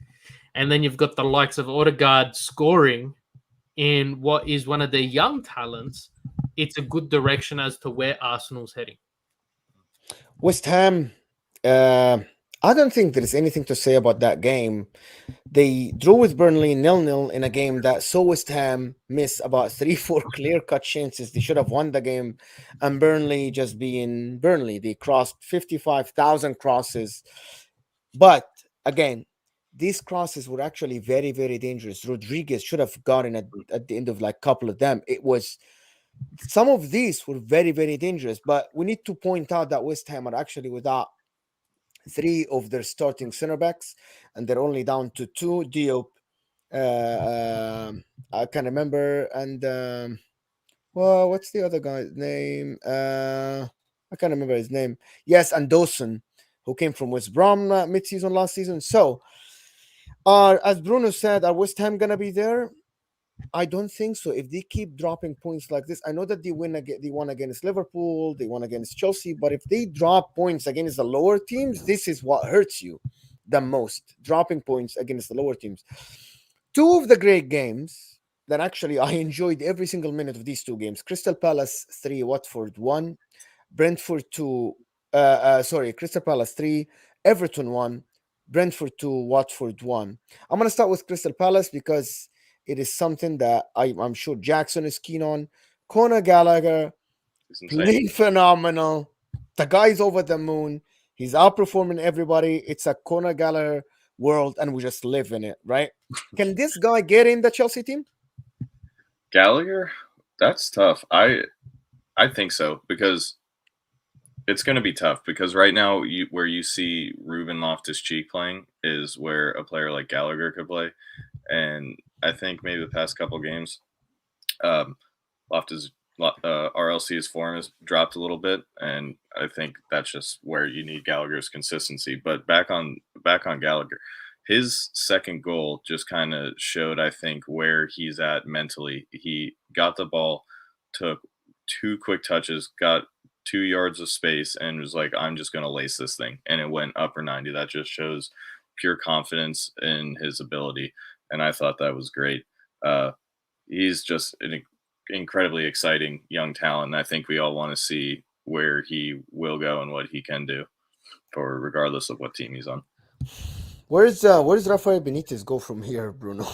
And then you've got the likes of Odegaard scoring in what is one of their young talents. It's a good direction as to where Arsenal's heading. West Ham, I don't think there's anything to say about that game. They drew with Burnley 0-0 in a game that saw West Ham miss about 3-4 clear-cut chances. They should have won the game. And Burnley just being Burnley. They crossed 55,000 crosses. But again, these crosses were actually very, very dangerous. Rodriguez should have gotten at the end of like a couple of them. Some of these were very, very dangerous. But we need to point out that West Ham are actually without 3 of their starting center backs, and they're only down to 2. Diop, I can't remember, and well, what's the other guy's name? I can't remember his name. Yes, and Dawson, who came from West Brom mid-season last season. So, as Bruno said, are West Ham gonna be there? I don't think so. If they keep dropping points like this, I know that they won against Liverpool, they won against Chelsea, but if they drop points against the lower teams, this is what hurts you the most. Dropping points against the lower teams. 2 of the great games that actually I enjoyed every single minute of these 2 games. Crystal Palace 3, Watford 1, Brentford 2. Crystal Palace 3, Everton 1, Brentford 2, Watford 1. I'm gonna start with Crystal Palace because it is something that I'm sure Jackson is keen on. Conor Gallagher playing phenomenal. The guy's over the moon. He's outperforming everybody. It's a Conor Gallagher world, and we just live in it, right? Can this guy get in the Chelsea team? Gallagher? That's tough. I think so, because it's going to be tough because right now, where you see Ruben Loftus-Cheek playing is where a player like Gallagher could play, and I think maybe the past couple games, um, Loftus RLC's form has dropped a little bit, and I think that's just where you need Gallagher's consistency. But back on Gallagher, his second goal just kind of showed, I think, where he's at mentally. He got the ball, took two quick touches, got 2 yards of space, and was like, "I'm just gonna lace this thing," and it went upper 90. That just shows pure confidence in his ability, and I thought that was great. Uh, he's just an incredibly exciting young talent. And I think we all want to see where he will go and what he can do, for regardless of what team he's on. Where's Rafael Benitez go from here, Bruno?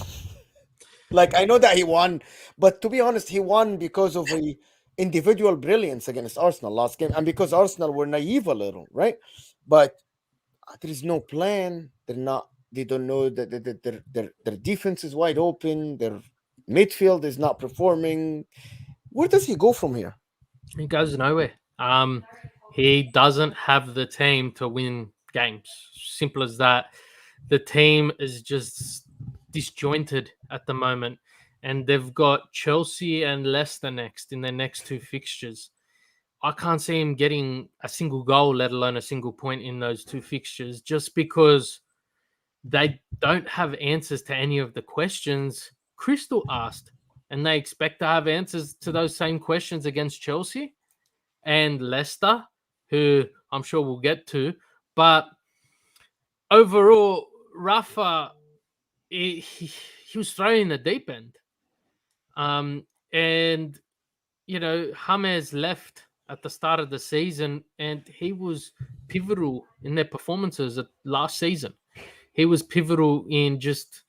Like, I know that he won, but to be honest, he won because of the individual brilliance against Arsenal last game, and because Arsenal were naive a little, right? But there is no plan. They're not. They don't know that their defense is wide open. Their midfield is not performing. Where does he go from here? He goes nowhere. He doesn't have the team to win games. Simple as that. The team is just disjointed at the moment, and they've got Chelsea and Leicester next in their next two fixtures. I can't see him getting a single goal, let alone a single point in those two fixtures, just because they don't have answers to any of the questions Crystal asked. And they expect to have answers to those same questions against Chelsea and Leicester, who I'm sure we'll get to. But overall, Rafa, he was thrown in the deep end. And, James left at the start of the season, and he was pivotal in their performances last season. He was pivotal in just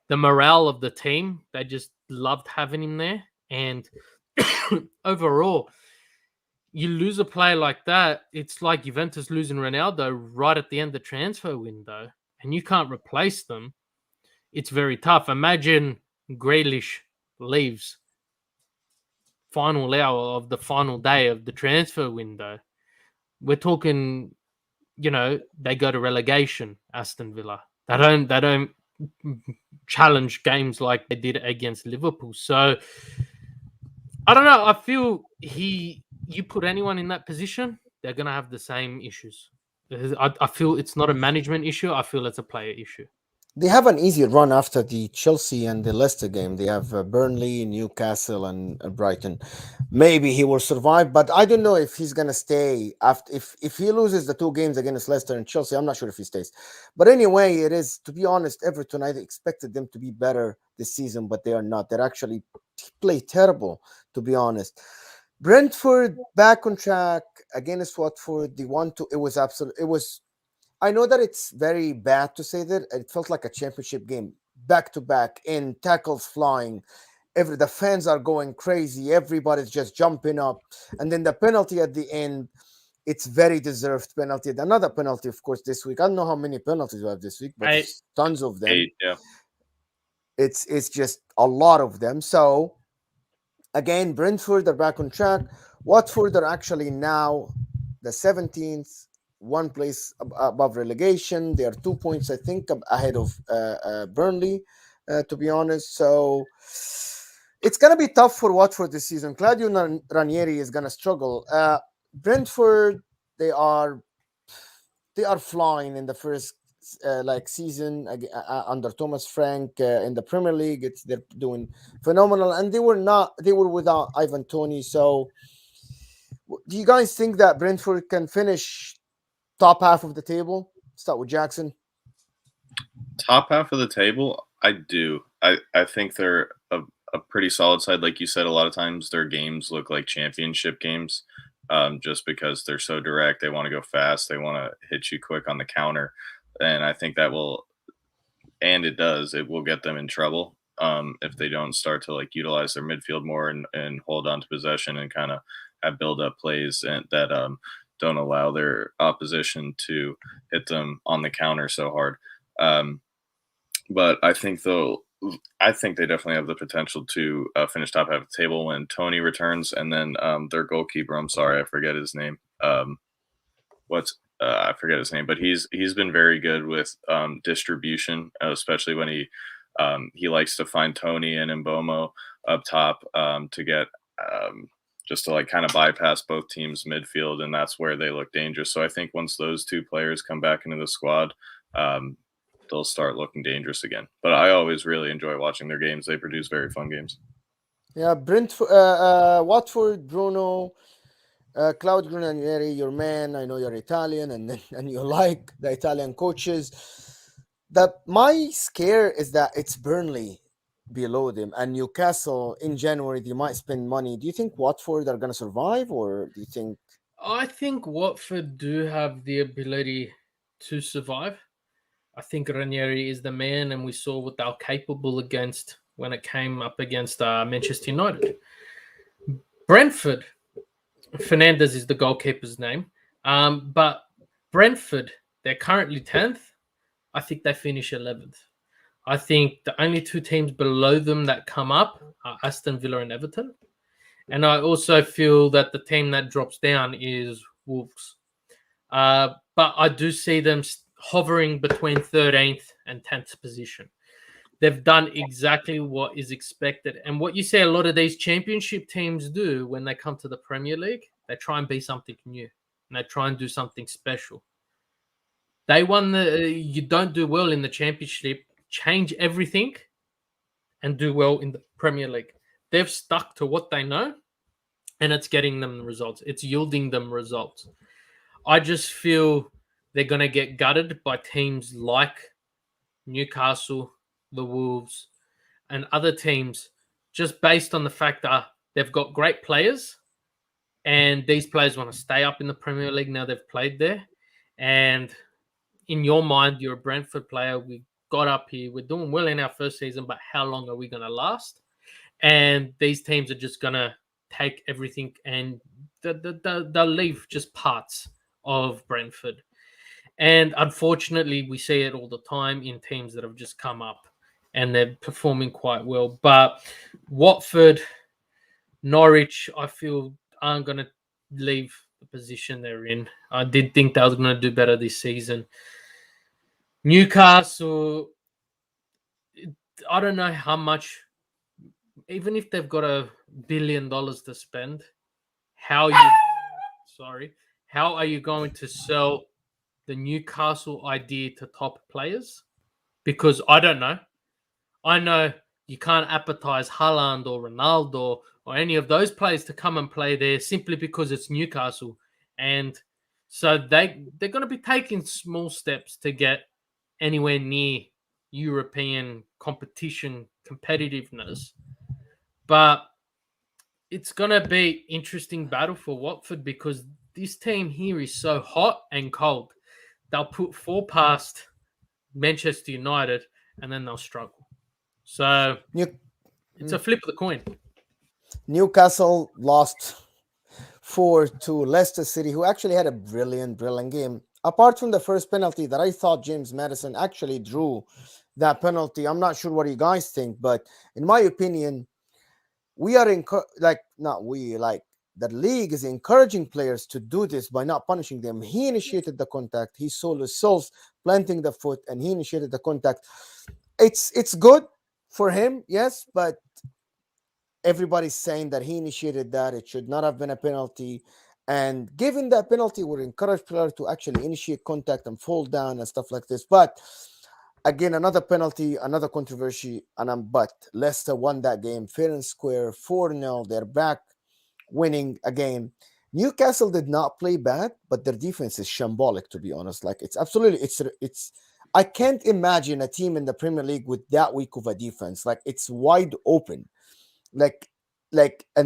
the morale of the team. They just loved having him there. And overall, you lose a player like that, it's like Juventus losing Ronaldo right at the end of the transfer window, and you can't replace them. It's very tough. Imagine Grealish leaves final hour of the final day of the transfer window. We're talking, they go to relegation, Aston Villa. They don't challenge games like they did against Liverpool. So I don't know. I feel you put anyone in that position, they're gonna have the same issues. I feel it's not a management issue. I feel it's a player issue. They have an easy run after the Chelsea and the Leicester game. They have Burnley, Newcastle, and Brighton. Maybe he will survive, but I don't know if he's gonna stay after. If he loses the two games against Leicester and Chelsea, I'm not sure if he stays. But anyway, it is, to be honest, Everton. I expected them to be better this season, but they are not. They're actually play terrible, to be honest. Brentford back on track against Watford. The 1-2. It was absolute. It was. I know that it's very bad to say that. It felt like a championship game, back to back, in tackles flying. The fans are going crazy. Everybody's just jumping up, and then the penalty at the end. It's very deserved penalty. Another penalty, of course, this week. I don't know how many penalties we have this week, but it's tons of them. 8, yeah. It's just a lot of them. So again, Brentford are back on track. Watford are actually now the 17th, one place above relegation. They are 2 points, I think, ahead of Burnley, to be honest. So it's going to be tough for Watford this season. Claudio Ranieri is going to struggle. Brentford, they are flying in the first season under Thomas Frank in the Premier League. They're doing phenomenal, and they were without Ivan Toney. So do you guys think that Brentford can finish top half of the table? Start with Jackson. Top half of the table, I do. I think they're a pretty solid side. Like you said, a lot of times their games look like championship games, just because they're so direct. They want to go fast. They want to hit you quick on the counter. And I think that will, and it does, it will get them in trouble if they don't start to utilize their midfield more and hold on to possession and kind of have build up plays and that don't allow their opposition to hit them on the counter so hard. But I think they definitely have the potential to finish top half of the table when Tony returns, and then their goalkeeper, I'm sorry, I forget his name. what's I forget his name, but he's been very good with distribution, especially when he likes to find Tony and Mbomo up top to get just to like kind of bypass both teams midfield, and that's where they look dangerous. So I think once those two players come back into the squad, um, they'll start looking dangerous again. But I always really enjoy watching their games. They produce very fun games. Yeah, Brentford, Watford, Bruno, Claude Ranieri, your man. I know you're Italian, and you like the Italian coaches. That my scare is that it's Burnley below them and Newcastle in January. They might spend money. Do you think Watford are gonna survive, or do you think? I think Watford do have the ability to survive. I think Ranieri is the man, and we saw what they were capable against when it came up against Manchester United. Brentford, Fernandez is the goalkeeper's name, but Brentford, they're currently 10th. I think they finish 11th. I think the only two teams below them that come up are Aston Villa and Everton. And I also feel that the team that drops down is Wolves. But I do see them hovering between 13th and 10th position. They've done exactly what is expected. And what you see a lot of these championship teams do when they come to the Premier League, they try and be something new and they try and do something special. They won you don't do well in the championship, change everything and do well in the Premier League. They've stuck to what they know and it's getting them the results. It's yielding them results. I just feel they're going to get gutted by teams like Newcastle, the Wolves, and other teams just based on the fact that they've got great players and these players want to stay up in the Premier League now they've played there. And in your mind, you're a Brentford player. We got up here. We're doing well in our first season, but how long are we going to last? And these teams are just going to take everything and they'll leave just parts of Brentford. And unfortunately, we see it all the time in teams that have just come up and they're performing quite well. But Watford, Norwich, I feel aren't going to leave the position they're in. I did think they were going to do better this season. Newcastle, I don't know how much, even if they've got $1 billion to spend, how are you going to sell the Newcastle idea to top players? Because I don't know. I know you can't advertise Haaland or Ronaldo or any of those players to come and play there simply because it's Newcastle. And so they're going to be taking small steps to get anywhere near European competition competitiveness. But it's going to be interesting battle for Watford because this team here is so hot and cold. They'll put 4 past Manchester United and then they'll struggle. So it's a flip of the coin. Newcastle lost 4 to Leicester City, who actually had a brilliant game. Apart from the first penalty that I thought James Maddison actually drew that penalty. I'm not sure what you guys think, but in my opinion, we are the league is encouraging players to do this by not punishing them. He initiated the contact. He saw Souls planting the foot, and he initiated the contact. It's good for him, yes, but everybody's saying that he initiated that. It should not have been a penalty. And given that penalty, would encourage players to actually initiate contact and fall down and stuff like this. But again, another penalty, another controversy, but Leicester won that game fair and square, 4-0. They're back winning again. Newcastle did not play bad, but their defense is shambolic, to be honest. Like it's I can't imagine a team in the Premier League with that weak of a defense. Like it's wide open. And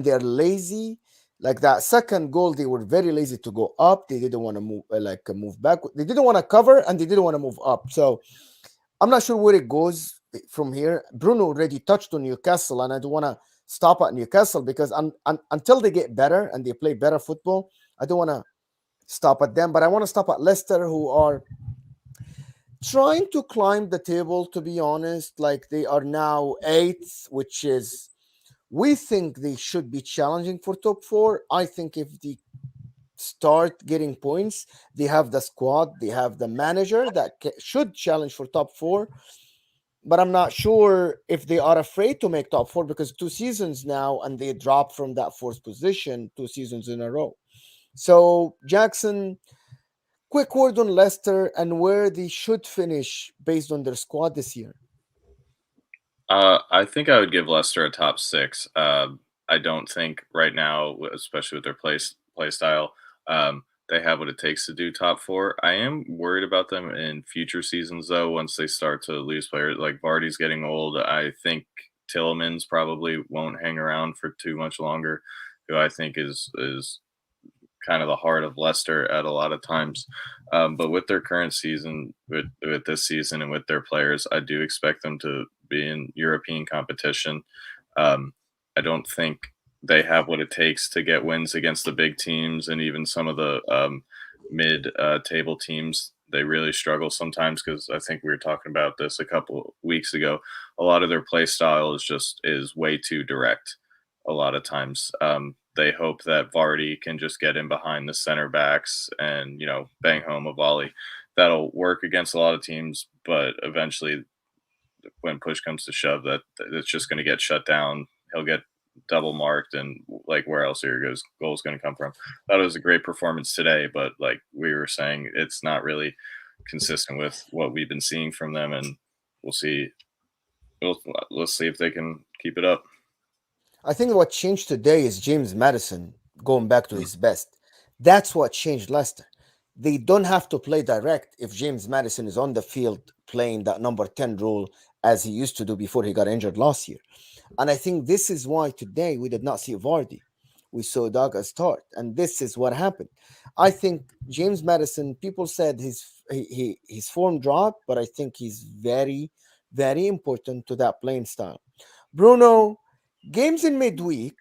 they're lazy. Like that second goal, they were very lazy to go up. They didn't want to move back. They didn't want to cover and they didn't want to move up. So I'm not sure where it goes from here. Bruno already touched on Newcastle, and I don't want to stop at Newcastle because until they get better and they play better football, I don't want to stop at them. But I want to stop at Leicester, who are trying to climb the table, to be honest. Like they are now 8th, which is, we think they should be challenging for top 4. I think if they start getting points. They have the squad, they have the manager that should challenge for top four. But I'm not sure if they are afraid to make top four because 2 seasons now and they dropped from that fourth position 2 seasons in a row. So, Jackson, quick word on Leicester and where they should finish based on their squad this year. I think I would give Leicester a top six. I don't think right now, especially with their play style, they have what it takes to do top four. I am worried about them in future seasons, though. Once they start to lose players, like Vardy's getting old, I think Tillman's probably won't hang around for too much longer. Who I think is kind of the heart of Leicester at a lot of times. But with their current season, with this season, and with their players, I do expect them to be in European competition. Um, I don't think they have what it takes to get wins against the big teams and even some of the mid-table teams. They really struggle sometimes because I think we were talking about this a couple weeks ago. A lot of their play style is way too direct. A lot of times, they hope that Vardy can just get in behind the center backs and bang home a volley. That'll work against a lot of teams, but eventually, when push comes to shove, that it's just going to get shut down. He'll get double marked, and like where else are your goals going to come from? Thought it was a great performance today, but like we were saying, it's not really consistent with what we've been seeing from them, and we'll see. Let's see if they can keep it up. I think what changed today is James Madison going back to his best. That's what changed Leicester. They don't have to play direct if James Madison is on the field playing that number 10 role as he used to do before he got injured last year. And I think this is why today we did not see Vardy. We saw Douglas start, and this is what happened. I think James Madison. People said his form dropped, but I think he's very, very important to that playing style. Bruno, games in midweek.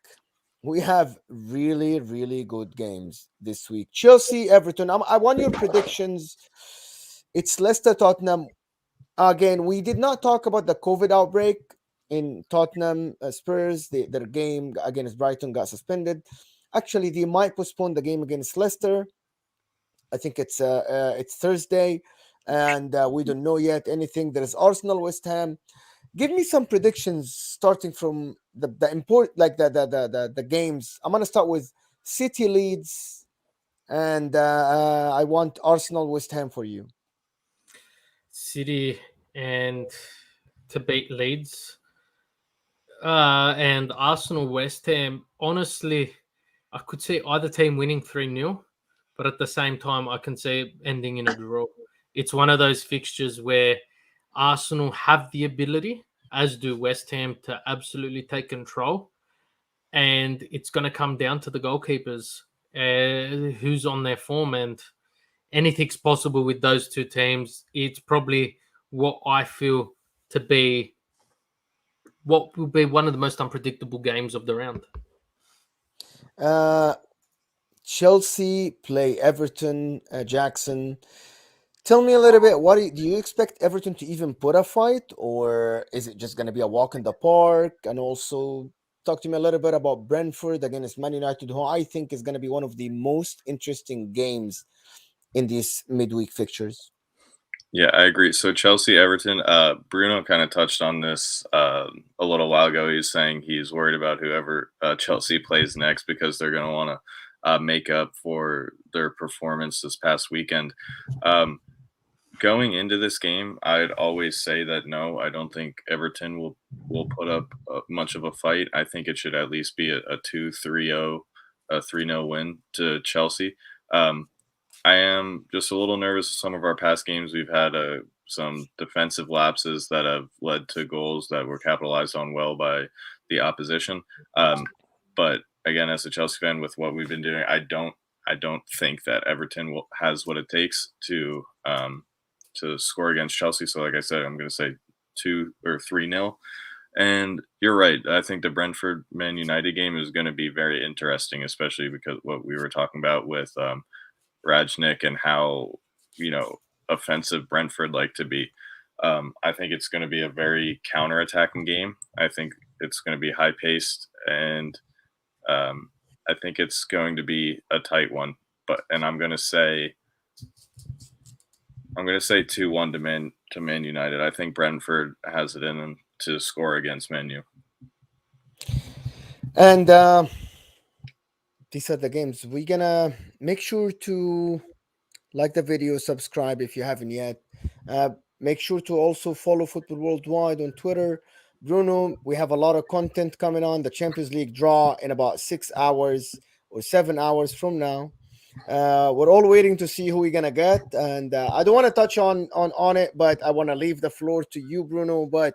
We have really, really good games this week. Chelsea, Everton. I want your predictions. It's Leicester, Tottenham. Again, we did not talk about the COVID outbreak in Tottenham Spurs. Their game against Brighton got suspended. Actually, they might postpone the game against Leicester. I think it's Thursday, and we don't know yet anything. There is Arsenal, West Ham. Give me some predictions starting from the import like the games. I'm gonna start with City Leeds, and I want Arsenal, West Ham for you. City and to beat Leeds. And Arsenal, West Ham. Honestly, I could see either team winning 3-0, but at the same time, I can see it ending in a draw. It's one of those fixtures where Arsenal have the ability, as do West Ham, to absolutely take control. And it's going to come down to the goalkeepers, who's on their form, and anything's possible with those two teams. It's probably what I feel to be what will be one of the most unpredictable games of the round. Uh, Chelsea play Everton. Jackson, tell me a little bit. Do you expect Everton to even put a fight, or is it just going to be a walk in the park? And also, talk to me a little bit about Brentford against Man United, who I think is going to be one of the most interesting games in these midweek fixtures. Yeah, I agree. So Chelsea, Everton, Bruno kind of touched on this a little while ago. He's saying he's worried about whoever Chelsea plays next because they're going to want to make up for their performance this past weekend. Um, Going into this game, I'd always say that no, I don't think Everton will put up much of a fight. I think it should at least be a 2-3-0, a 3-0 win to Chelsea. Um, I am just a little nervous with some of our past games. We've had some defensive lapses that have led to goals that were capitalized on well by the opposition. But again, as a Chelsea fan, with what we've been doing, I don't think that Everton has what it takes to score against Chelsea. So, like I said, I'm going to say 2 or 3-0. And you're right. I think the Brentford Man United game is going to be very interesting, especially because what we were talking about with Rajnik and how offensive Brentford like to be. I think it's going to be a very counter-attacking game. I think it's going to be high-paced, and I think it's going to be a tight one. And I'm gonna say 2-1 to Man United. I think Brentford has it in them to score against Man U. And these are the games. We're gonna make sure to like the video, subscribe if you haven't yet. Make sure to also follow Football Worldwide on Twitter. Bruno, we have a lot of content coming on. The Champions League draw in about 6 hours or 7 hours from now. We're all waiting to see who we're gonna get, and I don't want to touch on it, but I want to leave the floor to you, Bruno. But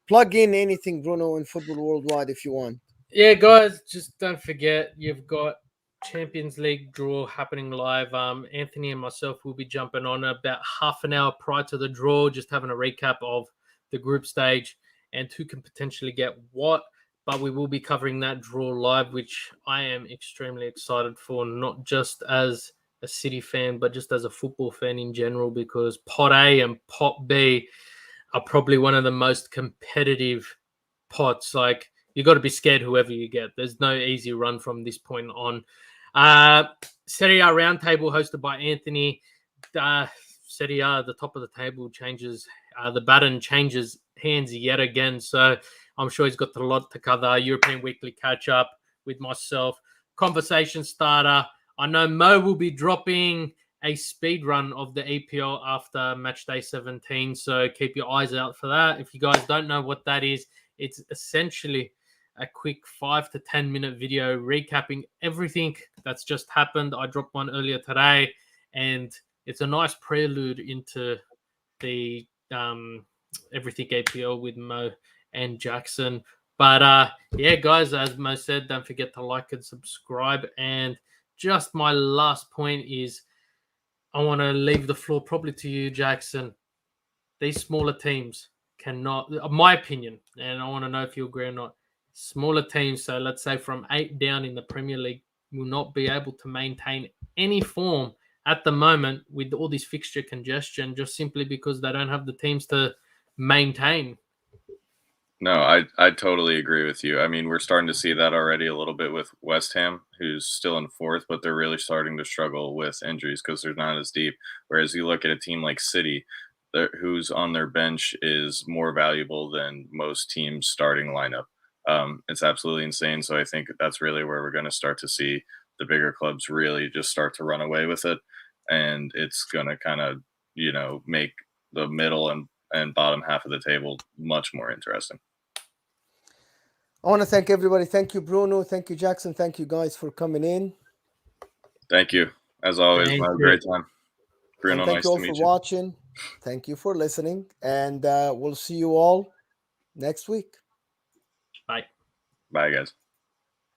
plug in anything, Bruno, in Football Worldwide if you want. Yeah, guys, just don't forget you've got Champions League draw happening live. Anthony and myself will be jumping on about half an hour prior to the draw, just having a recap of the group stage and who can potentially get what. But we will be covering that draw live, which I am extremely excited for, not just as a City fan, but just as a football fan in general, because Pot A and Pot B are probably one of the most competitive pots. Like, you got to be scared whoever you get. There's no easy run from this point on. Serie A roundtable hosted by Anthony. Serie A, the top of the table changes. The baton changes hands yet again. So I'm sure he's got a lot to cover. European Weekly catch up with myself. Conversation starter. I know Mo will be dropping a speed run of the EPL after Matchday 17. So keep your eyes out for that. If you guys don't know what that is, it's essentially a quick 5 to 10 minute video recapping everything that's just happened. I dropped one earlier today, and it's a nice prelude into the Everything EPL with Mo and Jackson. But yeah, guys, as Mo said, don't forget to like and subscribe. And just my last point is I want to leave the floor probably to you, Jackson. These smaller teams cannot, my opinion, and I want to know if you agree or not, smaller teams, so let's say from 8 down in the Premier League, will not be able to maintain any form at the moment with all this fixture congestion, just simply because they don't have the teams to maintain. No, I totally agree with you. I mean, we're starting to see that already a little bit with West Ham, who's still in fourth, but they're really starting to struggle with injuries because they're not as deep. Whereas you look at a team like City, who's on their bench is more valuable than most teams' starting lineup. It's absolutely insane. So I think that's really where we're going to start to see the bigger clubs really just start to run away with it, and it's going to kind of make the middle and bottom half of the table much more interesting. I want to thank everybody. Thank you, Bruno. Thank you, Jackson. Thank you, guys, for coming in. Thank you. As always, Thank had a you. great time. Bruno, And thank nice you all to for meet you. watching. Thank you for listening. And we'll see you all next week. Bye. Bye, guys.